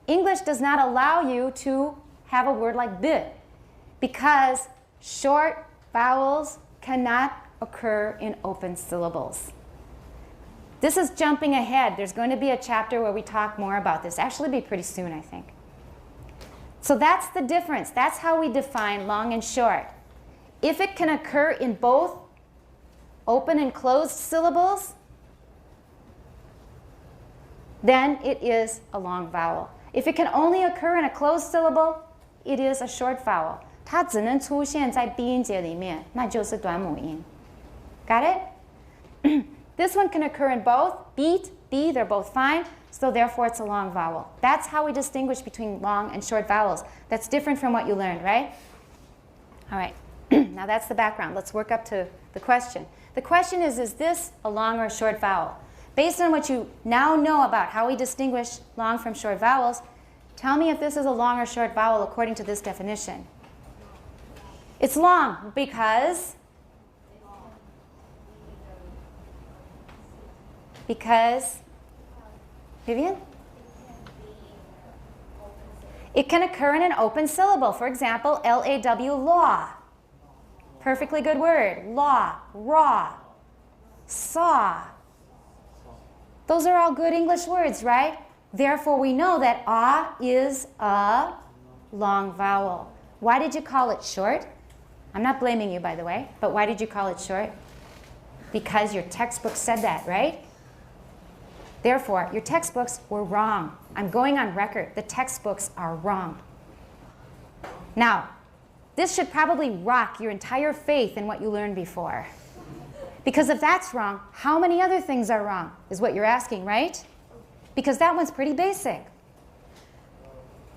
English does not allow you to have a word like bit because short vowels cannot occur in open syllables. This is jumping ahead. There's going to be a chapter where we talk more about this. Actually, it'll be pretty soon, I think. So that's the difference. That's how we define long and short. If it can occur in both open and closed syllables, then it is a long vowel. If it can only occur in a closed syllable, it is a short vowel. 它只能出现在闭音节里面，那就是短母音。Got it? This one can occur in both. Beat, B, they're both fine. So therefore, it's a long vowel. That's how we distinguish between long and short vowels. That's different from what you learned, right? All right. Now that's the background. Let's work up to the question. The question is this a long or a short vowel? Based on what you now know about how we distinguish long from short vowels, tell me if this is a long or short vowel according to this definition. It's long because Vivian? It can occur in an open syllable. For example, L-A-W, law. Perfectly good word. Law, raw, saw. Those are all good English words, right? Therefore, we know that ah is a long vowel. Why did you call it short? I'm not blaming you, by the way, but why did you call it short? Because your textbook said that, right? Therefore, your textbooks were wrong. I'm going on record. The textbooks are wrong. Now, this should probably rock your entire faith in what you learned before. Because if that's wrong, how many other things are wrong, is what you're asking, right? Because that one's pretty basic.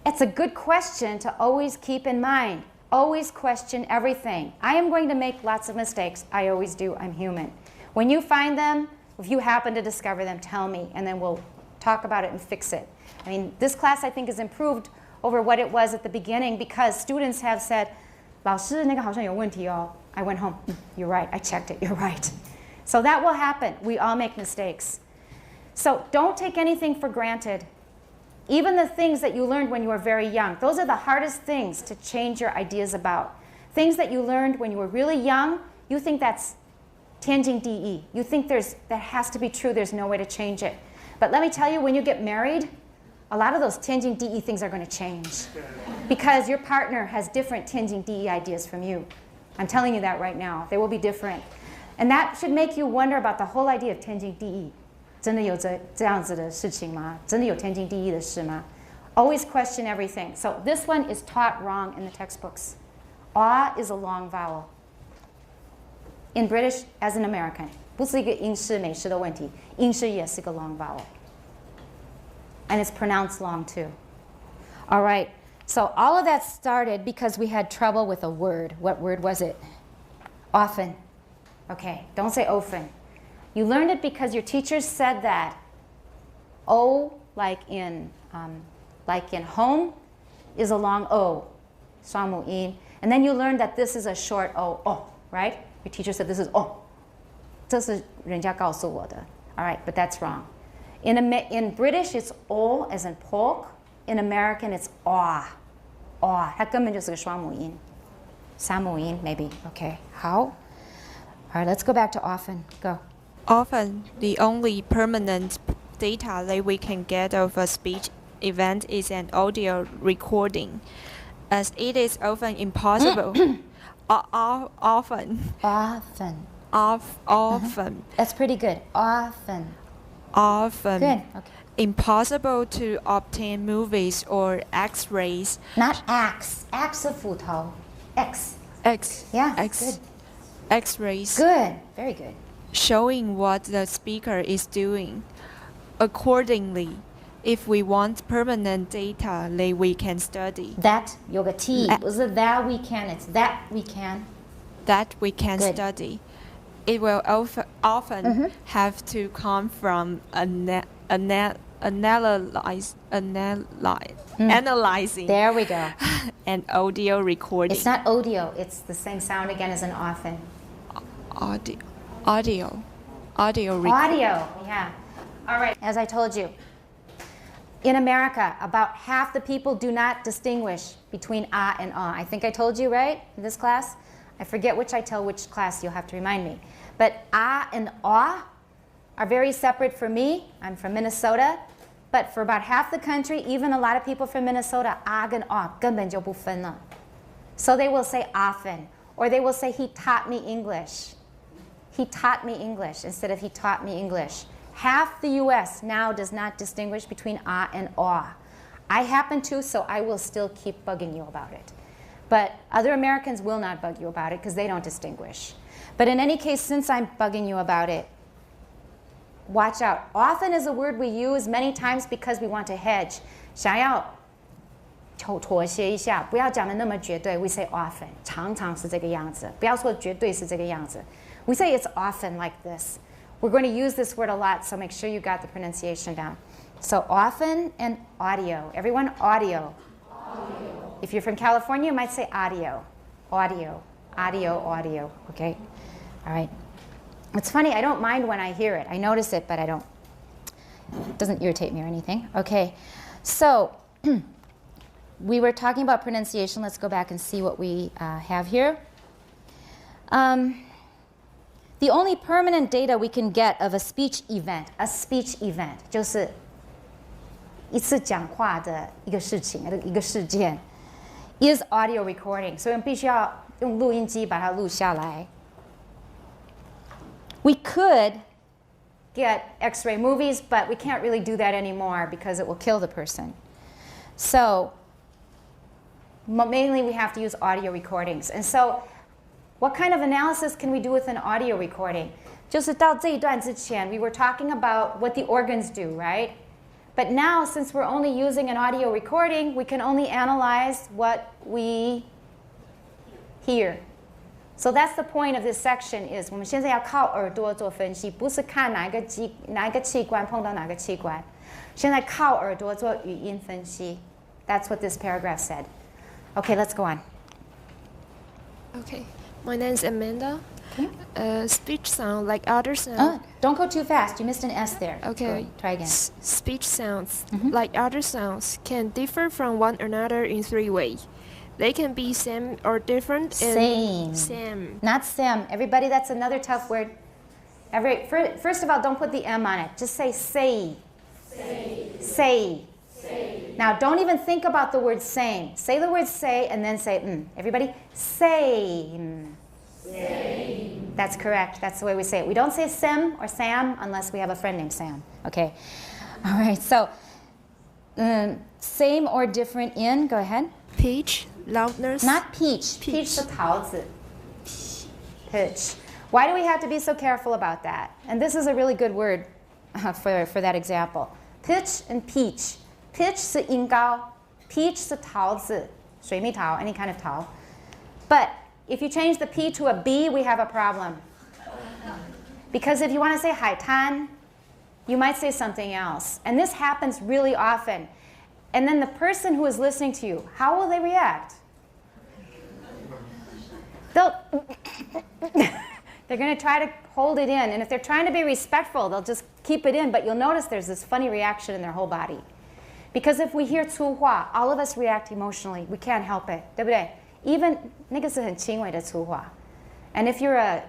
It's a good question to always keep in mind. Always question everything. I am going to make lots of mistakes. I always do. I'm human. When you find them, if you happen to discover them, tell me, and then we'll talk about it and fix it. I mean, this class, I think, is improved over what it was at the beginning because students have said, 老师,那个好像有问题哦. I went home. You're right. I checked it. You're right. So that will happen. We all make mistakes. So don't take anything for granted. Even the things that you learned when you were very young, those are the hardest things to change your ideas about. Things that you learned when you were really young, you think that's Tianjin DE. You think that has to be true. There's no way to change it. But let me tell you, when you get married, a lot of those Tianjin DE things are going to change because your partner has different Tianjin DE ideas from you. I'm telling you that right now. They will be different. And that should make you wonder about the whole idea of Tianjin DE. 真的有这样子的事情吗？真的有天经地义的事吗？ Always question everything. So this one is taught wrong in the textbooks. Ah is a long vowel. In British as in American. 不是一个英式美式的问题，英式也是个 long vowel. And it's pronounced long too. All right. So all of that started because we had trouble with a word. What word was it? Often. Okay, don't say often. You learned it because your teachers said that O, like in home, is a long O, 双母音. And then you learned that this is a short O, right? Your teacher said this is O. 这是人家告诉我的. All right, but that's wrong. In British, it's O as in pork. In American, it's aw. Aw. 它根本就是个双母音. 三母音, maybe. Okay, how? All right, let's go back to often. Go. Often, the only permanent data that we can get of a speech event is an audio recording, as it is often impossible. Often. That's pretty good. Often. Good. Okay. Impossible to obtain movies or X-rays. Not X. X 的斧头. X. Yeah. Good. X-rays. Good. Very good. Showing what the speaker is doing. Accordingly, if we want permanent data that we can study. That 有个 T. 不是 that we can. It's that we can. That we can Good. study. It will often have to come from analyzing There we go. an audio recording. It's not audio. It's the same sound again as an often. Audio recording. Audio. Yeah. All right. As I told you, in America, about half the people do not distinguish between ah and ah. I think I told you, right, in this class? I forget which I tell which class, you'll have to remind me. But ah and ah are very separate for me. I'm from Minnesota. But for about half the country, even a lot of people from Minnesota, ah 跟 ah 根本就不分了. So they will say often, or they will say he taught me English. He taught me English instead of he taught me English. Half the US now does not distinguish between ah and ah. I happen to, so I will still keep bugging you about it. But other Americans will not bug you about it because they don't distinguish. But in any case, since I'm bugging you about it, watch out. Often is a word we use many times because we want to hedge. 想要妥协一下，不要讲得那么绝对。We say often. 常常是这个样子。不要说绝对是这个样子。We say it's often like this. We're going to use this word a lot, so make sure you got the pronunciation down. So often and audio. Everyone, audio. Audio. If you're from California, you might say audio. Audio. Audio, audio. Okay? All right. It's funny, I don't mind when I hear it. I notice it, but I don't. It doesn't irritate me or anything. Okay. So we were talking about pronunciation. Let's go back and see what we have here. The only permanent data we can get of a speech event 就是一次讲话的一个事情，一个事件 is audio recording. 所以我们必须要用录音机把它录下来。We could get X-ray movies, but we can't really do that anymore because it will kill the person. So mainly we have to use audio recordings. And so what kind of analysis can we do with an audio recording? 就是到这一段之前, we were talking about what the organs do, right? But now, since we're only using an audio recording, we can only analyze what we hear. So that's the point of this section is 我们现在要靠耳朵做分析，不是看哪一个器官碰到哪个器官，现在靠耳朵做语音分析. That's what this paragraph said. Okay, let's go on. Okay, my name is Amanda. Speech sound like other sounds. Don't go too fast. You missed an S there. Okay. Go, try again. Speech sounds like other sounds can differ from one another in three ways. They can be same or different. Same. Not same. Everybody, that's another tough word. First of all, don't put the M on it. Just say say. Say. Now, don't even think about the word same. Say the word say and then say Everybody, same. That's correct. That's the way we say it. We don't say Sim or Sam unless we have a friend named Sam. Okay. All right. So, same or different in. Go ahead. Pitch, loudness. Not peach. Peach 是桃子. Pitch. Why do we have to be so careful about that? And this is a really good word for that example. Pitch and peach. Pitch 是音高. Peach 是桃子, 水蜜桃, any kind of 桃. But if you change the P to a B, we have a problem. Because if you want to say 海滩, you might say something else. And this happens really often. And then the person who is listening to you, how will they react? They're going to try to hold it in. And if they're trying to be respectful, they'll just keep it in. But you'll notice there's this funny reaction in their whole body. Because if we hear 粗话, all of us react emotionally. We can't help it. 对不对? Even 那个是很轻微的粗话. And if you're an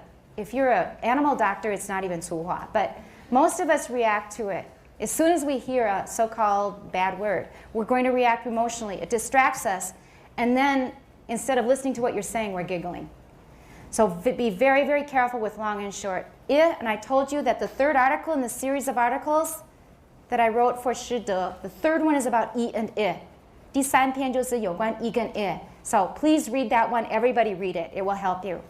animal doctor, it's not even 粗话. But most of us react to it. As soon as we hear a so-called bad word, we're going to react emotionally. It distracts us. And then instead of listening to what you're saying, we're giggling. So be very, very careful with long and short. And I told you that the third article in the series of articles that I wrote for 师德, the third one is about I and I. 第三篇就是有关I跟I. So please read that one. Everybody read it. It will help you.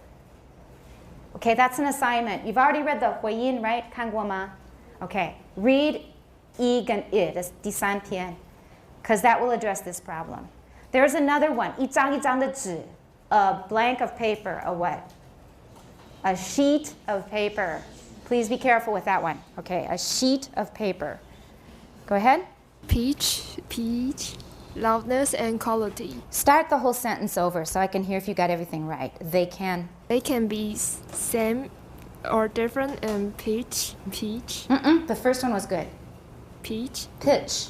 Okay, that's an assignment. You've already read the 回音, right? 看过吗? Okay, read I 跟I, that's 第三篇, because that will address this problem. There's another one, 一张一张的纸, a blank of paper, a what? A sheet of paper. Please be careful with that one. Okay, a sheet of paper. Go ahead. Pitch, loudness, and quality. Start the whole sentence over so I can hear if you got everything right. They can be same or different in pitch. The first one was good. Pitch, Pitch.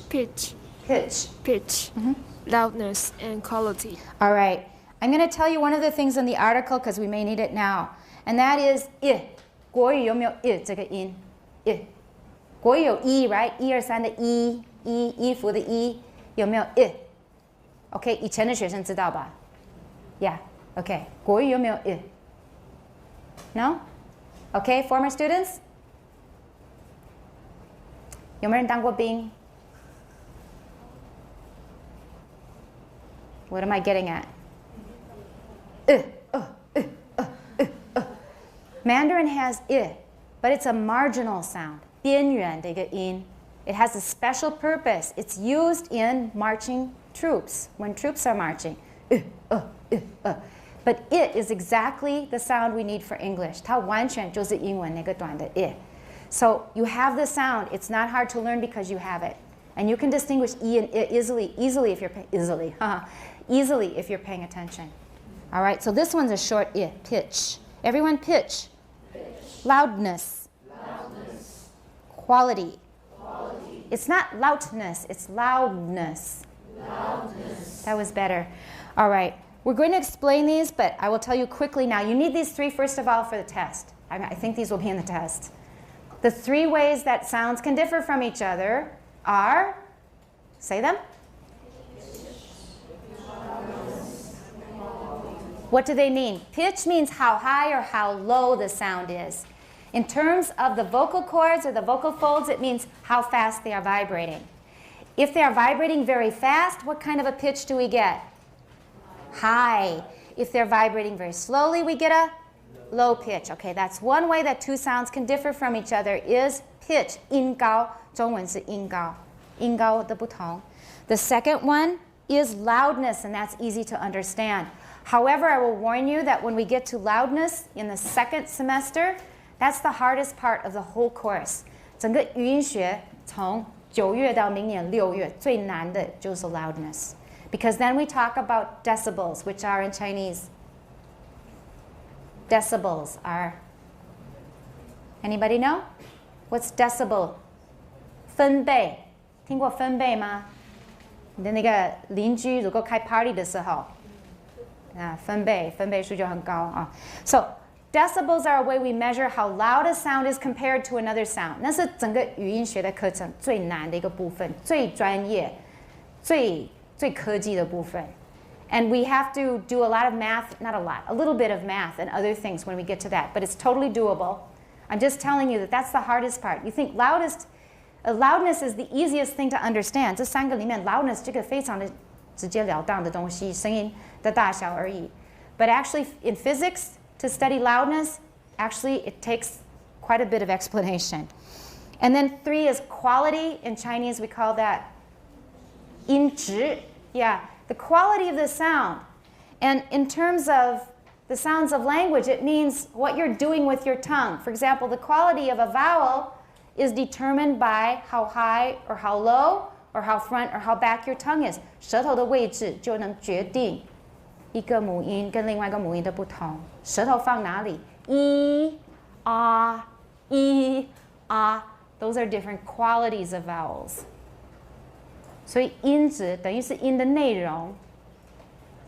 loudness, and quality. All right. I'm going to tell you one of the things in the article because we may need it now. And that is I. 国语有没有 I 这个音 I 国语有 E, right? 1, 2, 3的 E, 衣服的 E 有没有 I? OK, 以前的学生知道吧 Yeah, OK. 国语有没有 I? No? OK, former students? 有没有人当过兵 What am I getting at? Mandarin has I, but it's a marginal sound. 边缘的一个音 It has a special purpose. It's used in marching troops, when troops are marching. But it is exactly the sound we need for English. 它完全就是英文那个短的 I. So you have the sound. It's not hard to learn because you have it. And you can distinguish E and I easily if you're paying attention. All right, so this one's a short I, pitch. Everyone pitch. Loudness. Quality. It's not loudness, it's loudness. That was better. All right, we're going to explain these, but I will tell you quickly now. You need these three, first of all, for the test. I think these will be in the test. The three ways that sounds can differ from each other are, say them. What do they mean? Pitch means how high or how low the sound is. In terms of the vocal cords or the vocal folds, it means how fast they are vibrating. If they are vibrating very fast, what kind of a pitch do we get? High. If they're vibrating very slowly, we get a low pitch. Okay, that's one way that two sounds can differ from each other is pitch. 音高，中文是音高，音高的不同。The second one is loudness, and that's easy to understand. However, I will warn you that when we get to loudness in the second semester, that's the hardest part of the whole course. 整个语音学从9月到明年6月最难的就是 loudness. Because then we talk about decibels, which are in Chinese. Decibels are, anybody know? What's decibel? 分贝，听过分贝吗？你的那个邻居如果开 party 的时候，分贝数就很高啊。So decibels are a way we measure how loud a sound is compared to another sound. 那是整个语音学的课程最难的一个部分，最专业、最科技的部分。And we have to do a lot of math, not a lot, a little bit of math and other things when we get to that, but it's totally doable. I'm just telling you that that's the hardest part. You think loudness is the easiest thing to understand. 这三个里面 loudness 这个非常的直截了当的东西，声音的大小而已。But actually in physics, to study loudness, actually it takes quite a bit of explanation. And then 3 is quality. In Chinese we call that 音质. Yeah, the quality of the sound. And in terms of the sounds of language, it means what you're doing with your tongue. For example, the quality of a vowel is determined by how high or how low or how front or how back your tongue is. 舌头的位置就能决定一个母音跟另外一个母音的不同。舌头放哪里？ E, ah, E, ah. Those are different qualities of vowels. 所以音质等于是音的内容。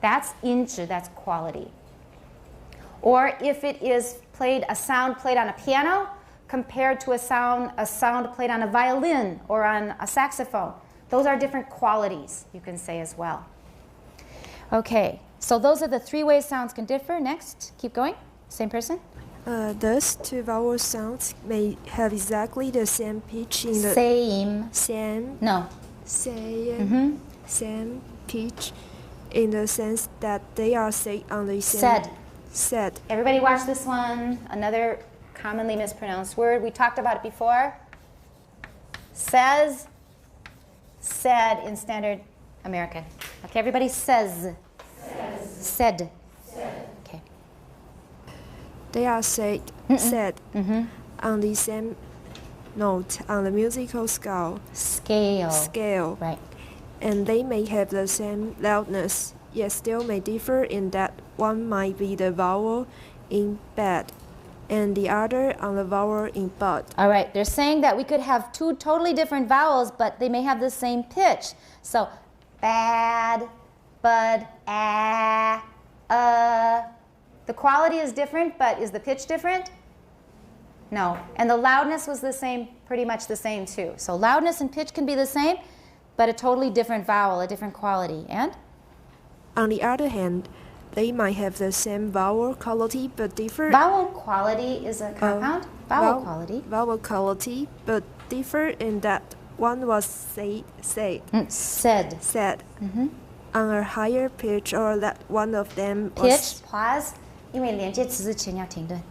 That's 音质, that's quality. Or if it is a sound played on a piano compared to a sound played on a violin or on a saxophone, those are different qualities, you can say as well. Okay, so those are the 3 ways sounds can differ. Next, keep going. Same person. Thus, two vowel sounds may have exactly the same pitch in the same pitch in the sense that they are said on the same. Said. Everybody watch this one. Another commonly mispronounced word. We talked about it before. Says, said in standard American. Okay, everybody says. Said. Okay. They are said on the same note on the musical scale. Scale. Right. And they may have the same loudness, yet still may differ in that one might be the vowel in bad and the other on the vowel in bud. All right, they're saying that we could have 2 totally different vowels, but they may have the same pitch. So bad, bud, the quality is different, but is the pitch different? No. And the loudness was the same, pretty much the same too. So loudness and pitch can be the same, but a totally different vowel, a different quality. And? On the other hand, they might have the same vowel quality but differ. Vowel quality is a compound? Vowel quality. Vowel quality, but differ in that one was said. Said. On a higher pitch, or that one of them was. Pitch, pause. 因为连接词之前要停顿。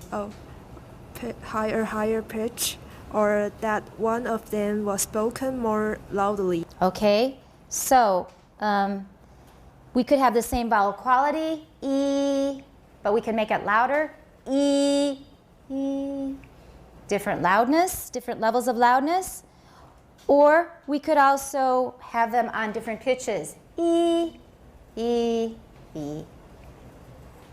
Higher pitch, or that one of them was spoken more loudly. Okay, so we could have the same vowel quality, E, but we can make it louder, E, E. Different loudness, different levels of loudness. Or we could also have them on different pitches, E, E, E.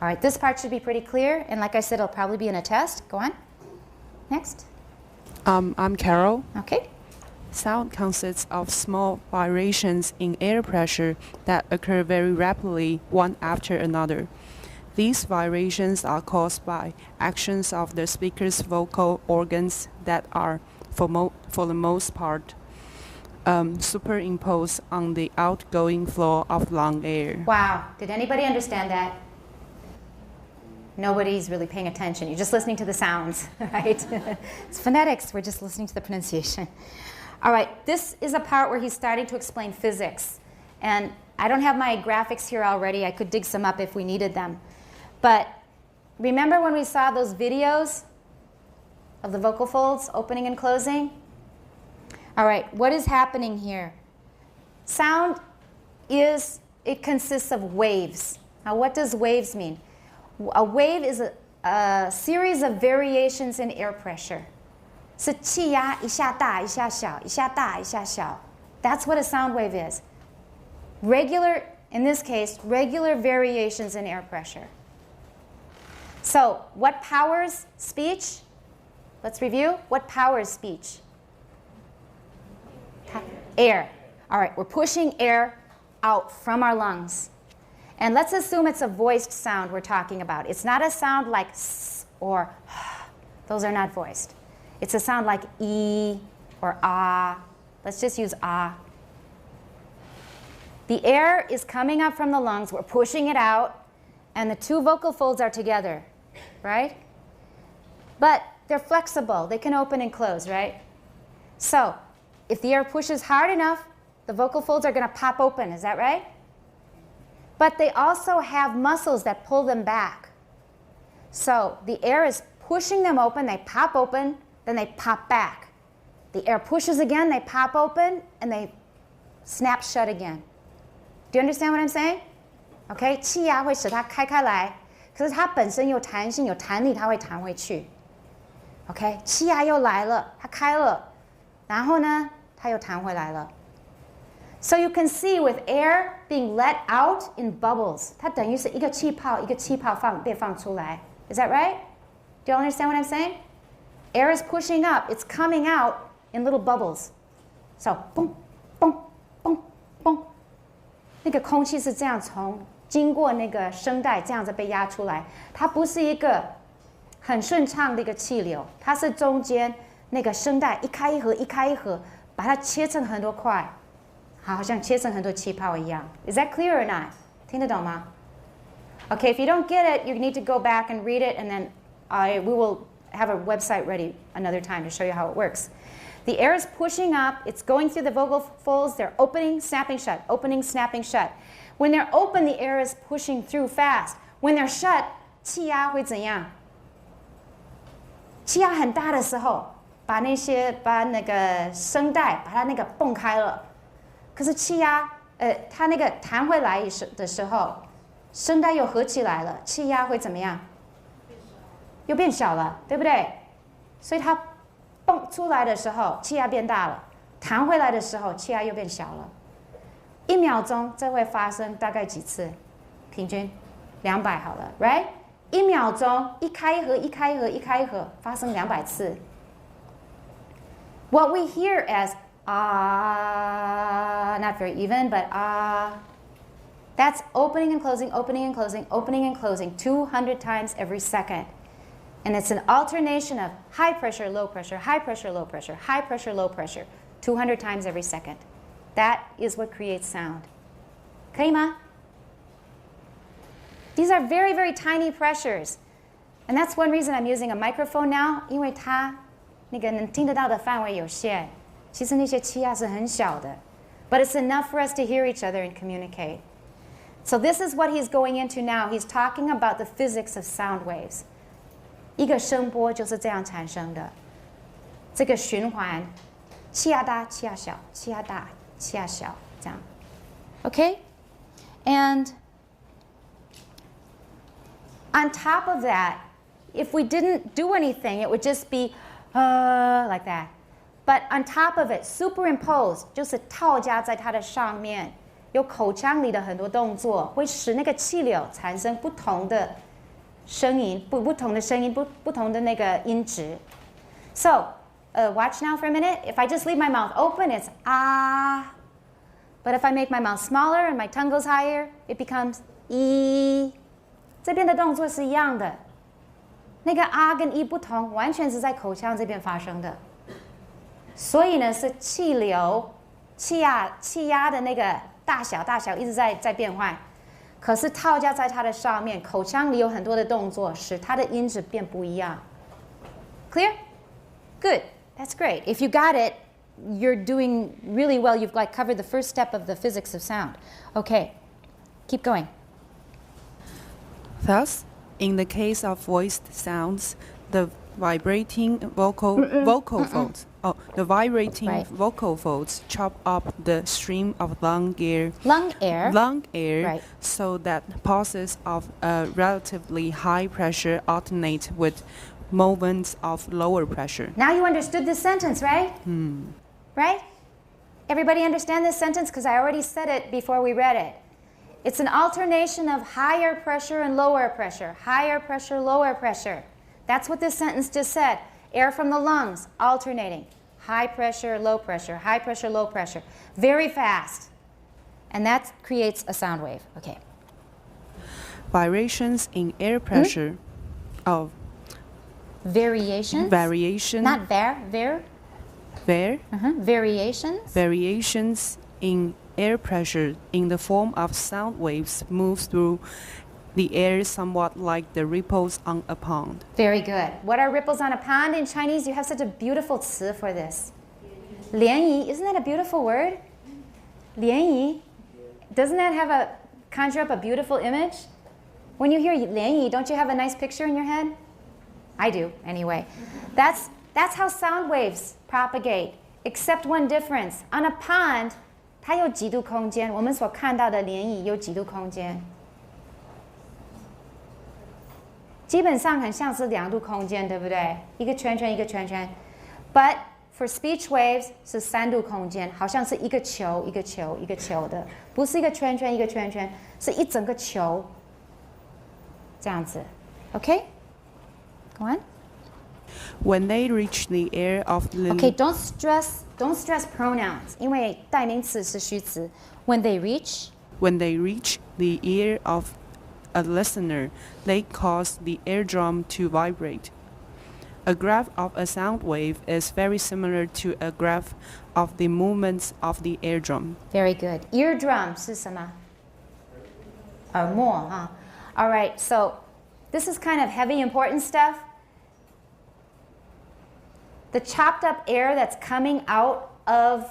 All right, this part should be pretty clear, and like I said, it'll probably be in a test. Go on. Next. I'm Carol. Okay. Sound consists of small variations in air pressure that occur very rapidly, one after another. These variations are caused by actions of the speaker's vocal organs that are, for the most part, superimposed on the outgoing flow of lung air. Wow. Did anybody understand that? Nobody's really paying attention. You're just listening to the sounds, right? It's phonetics. We're just listening to the pronunciation. All right, this is a part where he's starting to explain physics. And I don't have my graphics here already. I could dig some up if we needed them. But remember when we saw those videos of the vocal folds opening and closing? All right, what is happening here? Sound it consists of waves. Now, what does waves mean? A wave is a series of variations in air pressure. 是气压一下大一下小，一下大一下小. That's what a sound wave is. Regular, in this case, regular variations in air pressure. So, what powers speech? Let's review. What powers speech? Air. All right, we're pushing air out from our lungs. And let's assume it's a voiced sound we're talking about. It's not a sound like s or those are not voiced. It's a sound like e or ah. Let's just use ah. The air is coming up from the lungs. We're pushing it out, and the two vocal folds are together, right? But they're flexible. They can open and close, right? So if the air pushes hard enough, the vocal folds are going to pop open. Is that right? But they also have muscles that pull them back. So the air is pushing them open, they pop open, then they pop back. The air pushes again, they pop open, and they snap shut again. Do you understand what I'm saying? Okay, 气压会使它开开来，可是它本身有弹性，有弹力，它会弹回去。Okay, 气压又来了，它开了，然后呢，它又弹回来了。So you can see with air being let out in bubbles, 它等于是一个气泡被放出来。Is that right? Do you understand what I'm saying? Air is pushing up. It's coming out in little bubbles. So, boom, boom, boom, boom. 那个空气是这样经过那个声带这样子被压出来。它不是一个很顺畅的一个气流，它是中间那个声带一开一合，一开一合，把它切成很多块。好像切成很多气泡一样。Is that clear or not? 听得懂吗? Okay, if you don't get it, you need to go back and read it, and then we will have a website ready another time to show you how it works. The air is pushing up. It's going through the vocal folds. They're opening, snapping shut, opening, snapping shut. When they're open, the air is pushing through fast. When they're shut, 气压会怎样？气压很大的时候，把那个声带把它那个蹦开了。可是气压，它那个弹回来的时候，声带又合起来了，气压会怎么样？又变小了，对不对？所以它蹦出来的时候，气压变大了；弹回来的时候，气压又变小了。1秒钟这会发生大概几次？平均200好了 ，right？ 1秒钟一开一合，一开一合，一开一合，发生200次。What we hear as ah, not very even, but ah, That's opening and closing, opening and closing, opening and closing 200 times every second. And it's an alternation of high pressure, low pressure, high pressure, low pressure, high pressure, low pressure, 200 times every second. That is what creates sound. 可以吗? These are very, very tiny pressures. And that's one reason I'm using a microphone now, 因为它那个能听得到的范围有限。其实那些气压是很小的。But it's enough for us to hear each other and communicate. So this is what he's going into now. He's talking about the physics of sound waves. 一个声波就是这样产生的。这个循环，气压大，气压小，气压大，气压小，这样。Okay? And on top of that, if we didn't do anything, it would just be like that. But on top of it, superimpose 就是套加在它的上面，有口腔里的很多动作，会使那个气流产生不同的声音，不同的声音，不同的那个音质。So, watch now for a minute. If I just leave my mouth open, it's ah. But if I make my mouth smaller and my tongue goes higher, it becomes e. 这边的动作是一样的，那个啊跟 e 不同，完全是在口腔这边发生的。所以呢，是气流、气压的那个大小一直在变换。可是套加在它的上面，口腔里有很多的动作，使它的音质变不一样。Clear? Good. That's great. If you got it, you're doing really well. You've like covered the first step of the physics of sound. Okay. Keep going. Thus, in the case of voiced sounds, the vibrating vocal folds. The vibrating Right. vocal folds chop up the stream of lung air, Right. so that pauses of a relatively high pressure alternate with moments of lower pressure. Now you understood this sentence, right? Right? Everybody understand this sentence? Because I already said it before we read it. It's an alternation of higher pressure and lower pressure. Higher pressure, lower pressure. That's what this sentence just said. Air from the lungs, alternating. High pressure, low pressure, high pressure, low pressure. Very fast. And that creates a sound wave. Okay. Variations in air pressure of Variations? variation Not var. Variations? variations in air pressure in the form of sound waves move through the air somewhat like the ripples on a pond. Very good. What are ripples on a pond in Chinese? You have such a beautiful 词 for this. 涟漪. Isn't that a beautiful word? 涟漪. Doesn't that conjure up a beautiful image? When you hear 涟漪, don't you have a nice picture in your head? I do, anyway. That's how sound waves propagate, except one difference. On a pond, 它有几度空间，我们所看到的涟漪有几度空间。基本上很像是2度空间，对不对？一个圈圈一个圈圈。But for speech waves 是3度空间，好像是一个球一个球一个球的，不是一个圈圈一个圈圈，是一整个球。这样子 ，OK？ Go on. When they reach the air of the Okay, don't stress pronouns, 因为代名词是虚词。When they reach the ear of a listener, they cause the eardrum to vibrate. A graph of a sound wave is very similar to a graph of the movements of the eardrum. Very good. Eardrum 是什么？耳膜哈。All right, so this is kind of heavy, important stuff. The chopped up air that's coming out of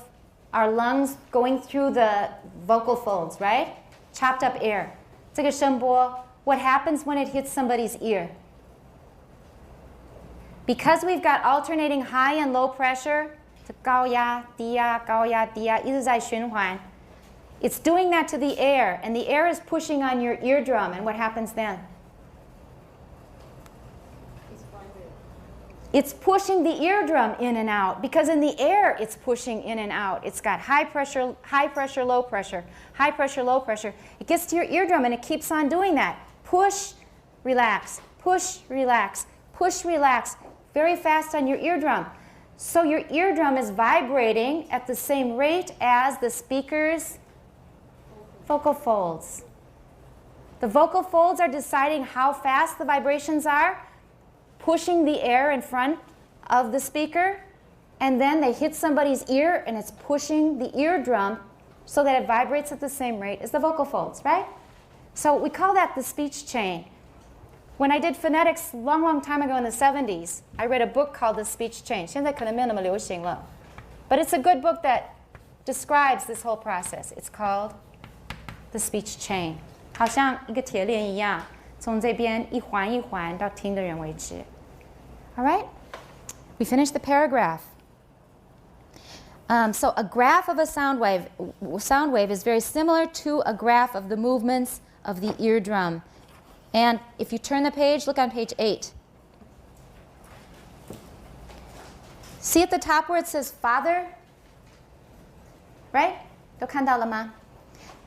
our lungs going through the vocal folds, right? Chopped up air. 这个声波, what happens when it hits somebody's ear? Because we've got alternating high and low pressure, 高压低压高压低压一直在循环, it's doing that to the air, and the air is pushing on your eardrum, and what happens then? It's pushing the eardrum in and out, because in the air it's pushing in and out. It's got high pressure, low pressure, high pressure, low pressure. It gets to your eardrum and it keeps on doing that. Push, relax, push, relax, push, relax, very fast on your eardrum. So your eardrum is vibrating at the same rate as the speaker's vocal folds. The vocal folds are deciding how fast the vibrations are, pushing the air in front of the speaker, and then they hit somebody's ear and it's pushing the eardrum so that it vibrates at the same rate as the vocal folds, right? So we call that the speech chain. When I did phonetics long time ago in the 70s, I read a book called The Speech Chain. 现在可能没有那么流行了. But it's a good book that describes this whole process. It's called the speech chain. 好像一个铁链一样，从这边一环一环到听的人为止. All right? We finished the paragraph. So a graph of a sound wave is very similar to a graph of the movements of the eardrum. And if you turn the page, look on page 8. See at the top where it says father? Right? 都看到了吗?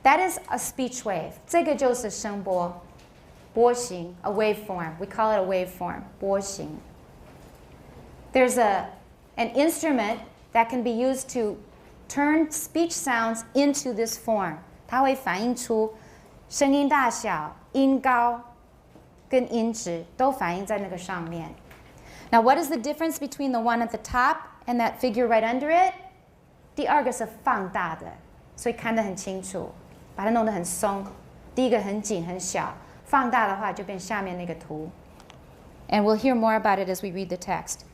That is a speech wave. 这个就是声波，波形, a waveform. We call it a waveform, 波形. There's an instrument that can be used to turn speech sounds into this form. 它会反映出声音大小、音高跟音质都反映在那个上面. Now, what is the difference between the one at the top and that figure right under it? 第二个是放大的，所以看得很清楚，把它弄得很松。第一个很紧很小，放大的话就变下面那个图。And we'll hear more about it as we read the text.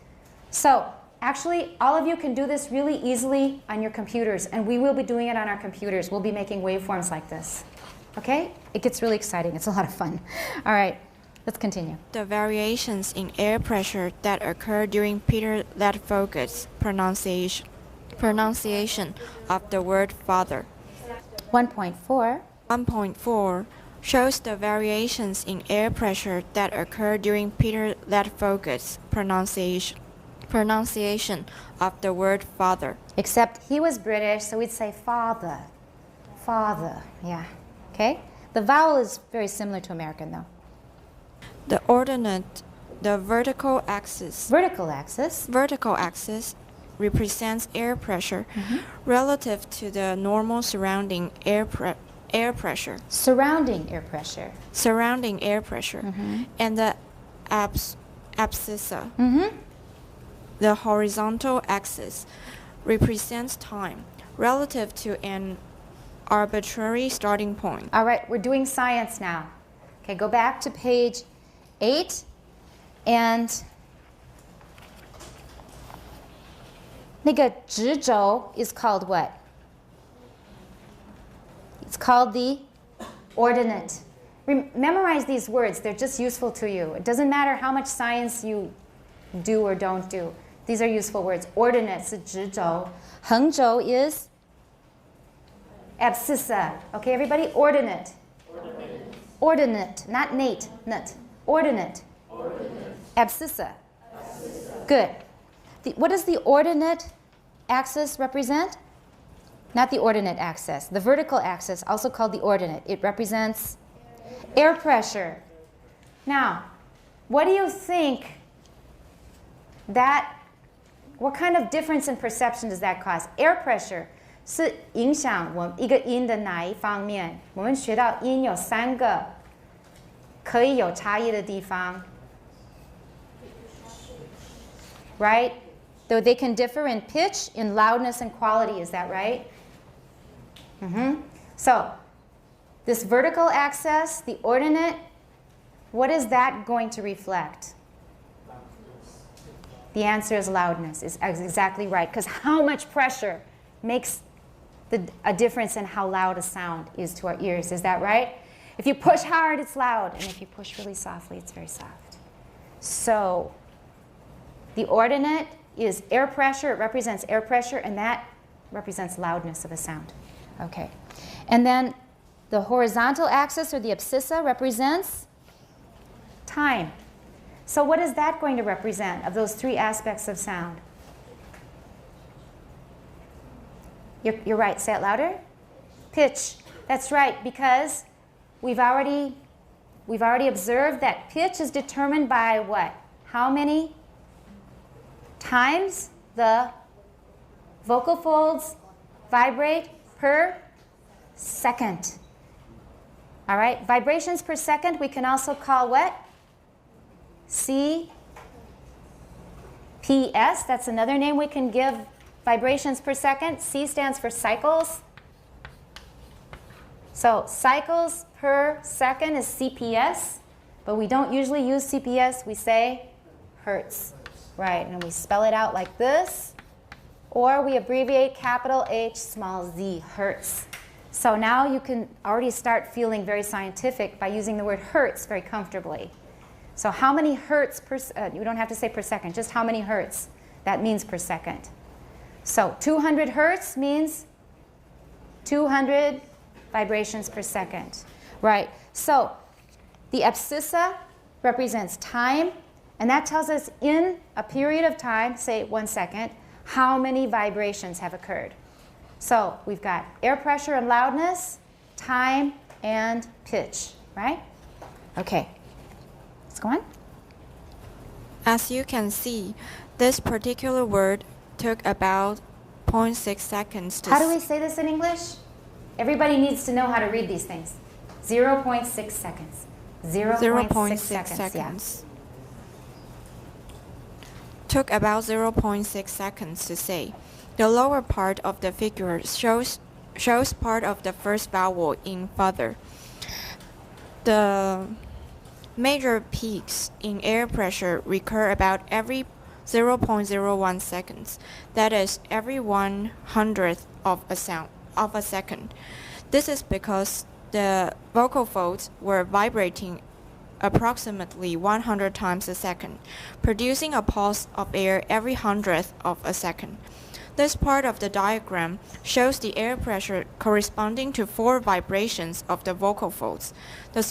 So, actually, all of you can do this really easily on your computers, and we will be doing it on our computers. We'll be making waveforms like this. Okay? It gets really exciting. It's a lot of fun. All right, let's continue. The variations in air pressure that occur during Peter-led focus pronunciation of the word father. 1.4. 1.4 shows the variations in air pressure that occur during Peter-led focus pronunciation of the word father. Except he was British, so we'd say father. Father, yeah. Okay? The vowel is very similar to American, though. The ordinate, the vertical axis. Vertical axis. Vertical axis represents air pressure relative to the normal surrounding air pressure. Surrounding air pressure. Surrounding air pressure. And the abscissa. The horizontal axis represents time relative to an arbitrary starting point. All right, we're doing science now. Okay, go back to page 8 and 那个直轴 is called what? It's called the ordinate. Memorize these words. They're just useful to you. It doesn't matter how much science you do or don't do. These are useful words. Ordinate 是直轴. 横轴 is abscissa. Okay, everybody? Ordinate. Ordinate. Not nate. Nut. Ordinate. Abscissa. Good. What does the ordinate axis represent? Not the ordinate axis. The vertical axis, also called the ordinate. It represents air pressure. Now, what do you think what kind of difference in perception does that cause? Air pressure 是影响我们一个音的哪一方面？我们学到音有3个可以有差异的地方 right? Though they can differ in pitch, in loudness, and quality. Is that right? So, this vertical axis, the ordinate, what is that going to reflect? The answer is loudness. Is exactly right. Because how much pressure makes a difference in how loud a sound is to our ears. Is that right? If you push hard, it's loud. And if you push really softly, it's very soft. So, the ordinate is air pressure. It represents air pressure, and that represents loudness of a sound. Okay. And then the horizontal axis, or the abscissa, represents time. So what is that going to represent of those 3 aspects of sound? You're right. Say it louder. Pitch. That's right, because we've already observed that pitch is determined by what? How many times the vocal folds vibrate per second. All right, vibrations per second we can also call what? CPS, that's another name we can give vibrations per second. C stands for cycles. So cycles per second is CPS, but we don't usually use CPS, we say hertz. Right, and we spell it out like this, or we abbreviate capital H, small z, hertz. So now you can already start feeling very scientific by using the word hertz very comfortably. So how many hertz per, you don't have to say per second, just how many hertz, that means per second. So 200 hertz means 200 vibrations per second. Right, so the abscissa represents time, and that tells us in a period of time, say 1 second, how many vibrations have occurred. So we've got air pressure and loudness, time, and pitch, right? Okay, let's go on. As you can see, this particular word took about 0.6 seconds to How do we say this in English? Everybody needs to know how to read these things. 0.6 seconds. 0.6 seconds. Took about 0.6 seconds to say. The lower part of the figure shows part of the first vowel in father. The major peaks in air pressure recur about every 0.01 seconds. That is every 1/100th of a second. This is because the vocal folds were vibrating approximately 100 times a second, producing a pulse of air every 100th of a second. This part of the diagram shows the air pressure corresponding to 4 vibrations of the vocal folds. The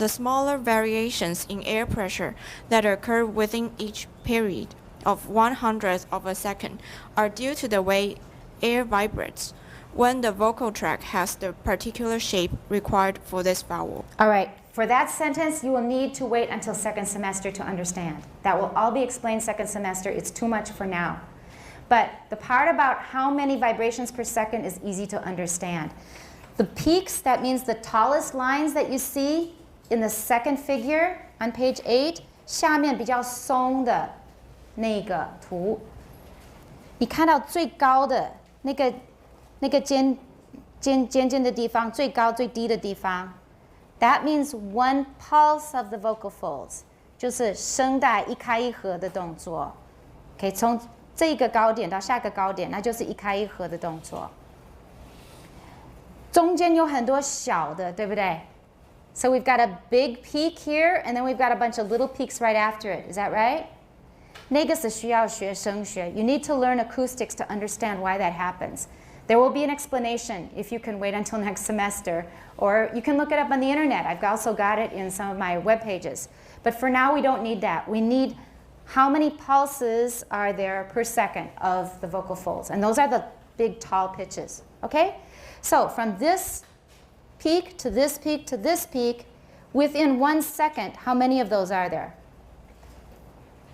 smaller variations in air pressure that occur within each period of 100th of a second are due to the way air vibrates when the vocal tract has the particular shape required for this vowel. All right, for that sentence, you will need to wait until second semester to understand. That will all be explained second semester. It's too much for now. But the part about how many vibrations per second is easy to understand. The peaks, that means the tallest lines that you see in the second figure on page 8, 下面比较松的那个图，你看到最高的那个尖的地方，最高最低的地方， that means 1 pulse of the vocal folds， 就是声带一开一合的动作。可以从这个高点到下个高点，那就是一开一合的动作。中间有很多小的，对不对？ So we've got a big peak here, and then we've got a bunch of little peaks right after it. Is that right? 那个是需要学声学。You need to learn acoustics to understand why that happens. There will be an explanation if you can wait until next semester, or you can look it up on the internet. I've also got it in some of my web pages. But for now, we don't need that. We need how many pulses are there per second of the vocal folds. And those are the big, tall pitches. Okay? So from this peak to this peak to this peak, within 1 second, how many of those are there?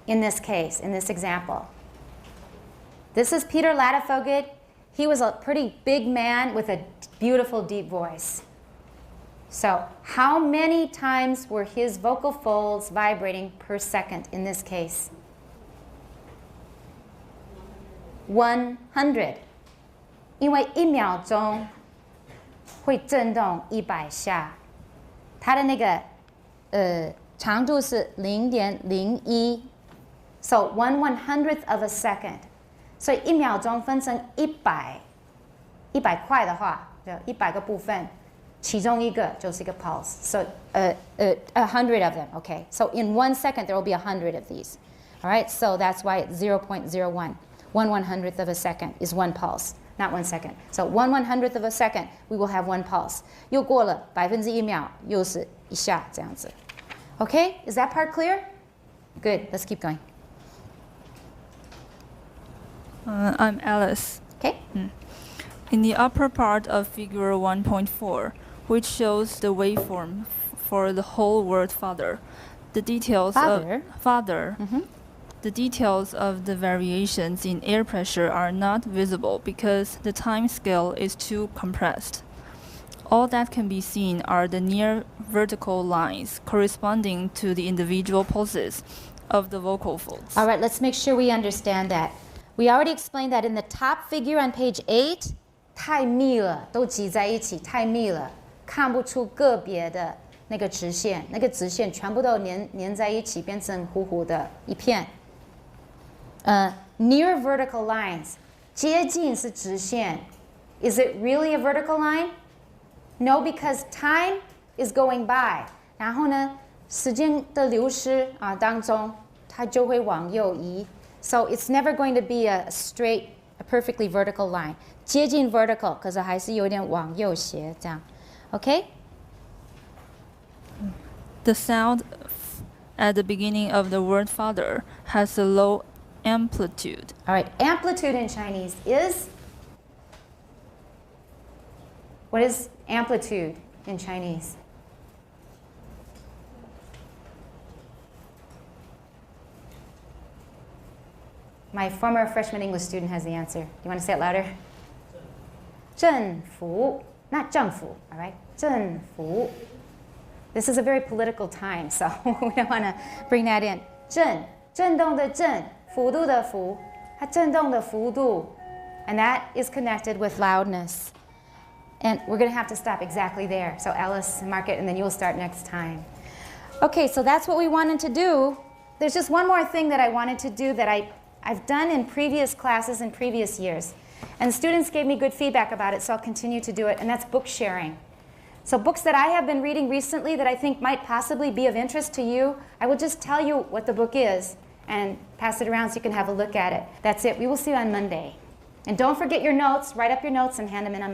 In this case, in this example. This is Peter Ladefoged. He was a pretty big man with a beautiful deep voice. So how many times were his vocal folds vibrating per second in this case? 100. 因为1秒钟会震动100下，它的那个长度是0.01， so 1/100th of a second。 所以1秒钟分成100块的话，就100个部分，其中一个就是一个 pulse. So 100 of them. Okay. So in 1 second there will be 100 of these. All right. So that's why it's 0.01. 1/100th of a second is 1 pulse, not 1 second. So 1/100th of a second we will have 1 pulse. 又过了1%秒，又是一下这样子。Okay. Is that part clear? Good. Let's keep going. I'm Alice. Okay. In the upper part of figure 1.4, which shows the waveform for the whole word father, the details Father? of father, the details of the variations in air pressure are not visible because the time scale is too compressed. All that can be seen are the near vertical lines corresponding to the individual pulses of the vocal folds. All right, let's make sure we understand that. We already explained that in the top figure on page 8, 太密了，都挤在一起，太密了，看不出个别的那个直线，那个直线全部都粘在一起，变成糊糊的一片。Near vertical lines, 接近是直线。Is it really a vertical line? No, because time is going by. 然后呢，时间的流失当中，它就会往右移。So it's never going to be a straight, a perfectly vertical line. 接近 vertical, 可是还是有点往右斜这样。Okay? The sound at the beginning of the word father has a low amplitude. All right, amplitude in Chinese is? What is amplitude in Chinese? My former freshman English student has the answer. You want to say it louder? 振幅, not 政府, all right? 振幅. This is a very political time, so we don't want to bring that in. 震动的震, 幅度的幅, 它震动的幅度, and that is connected with loudness. And we're going to have to stop exactly there. So Alice, mark it, and then you'll start next time. Okay, so that's what we wanted to do. There's just one more thing that I wanted to do that I've done in previous classes in previous years. And students gave me good feedback about it, so I'll continue to do it, and that's book sharing. So books that I have been reading recently that I think might possibly be of interest to you, I will just tell you what the book is and pass it around so you can have a look at it. That's it. We will see you on Monday. And don't forget your notes. Write up your notes and hand them in on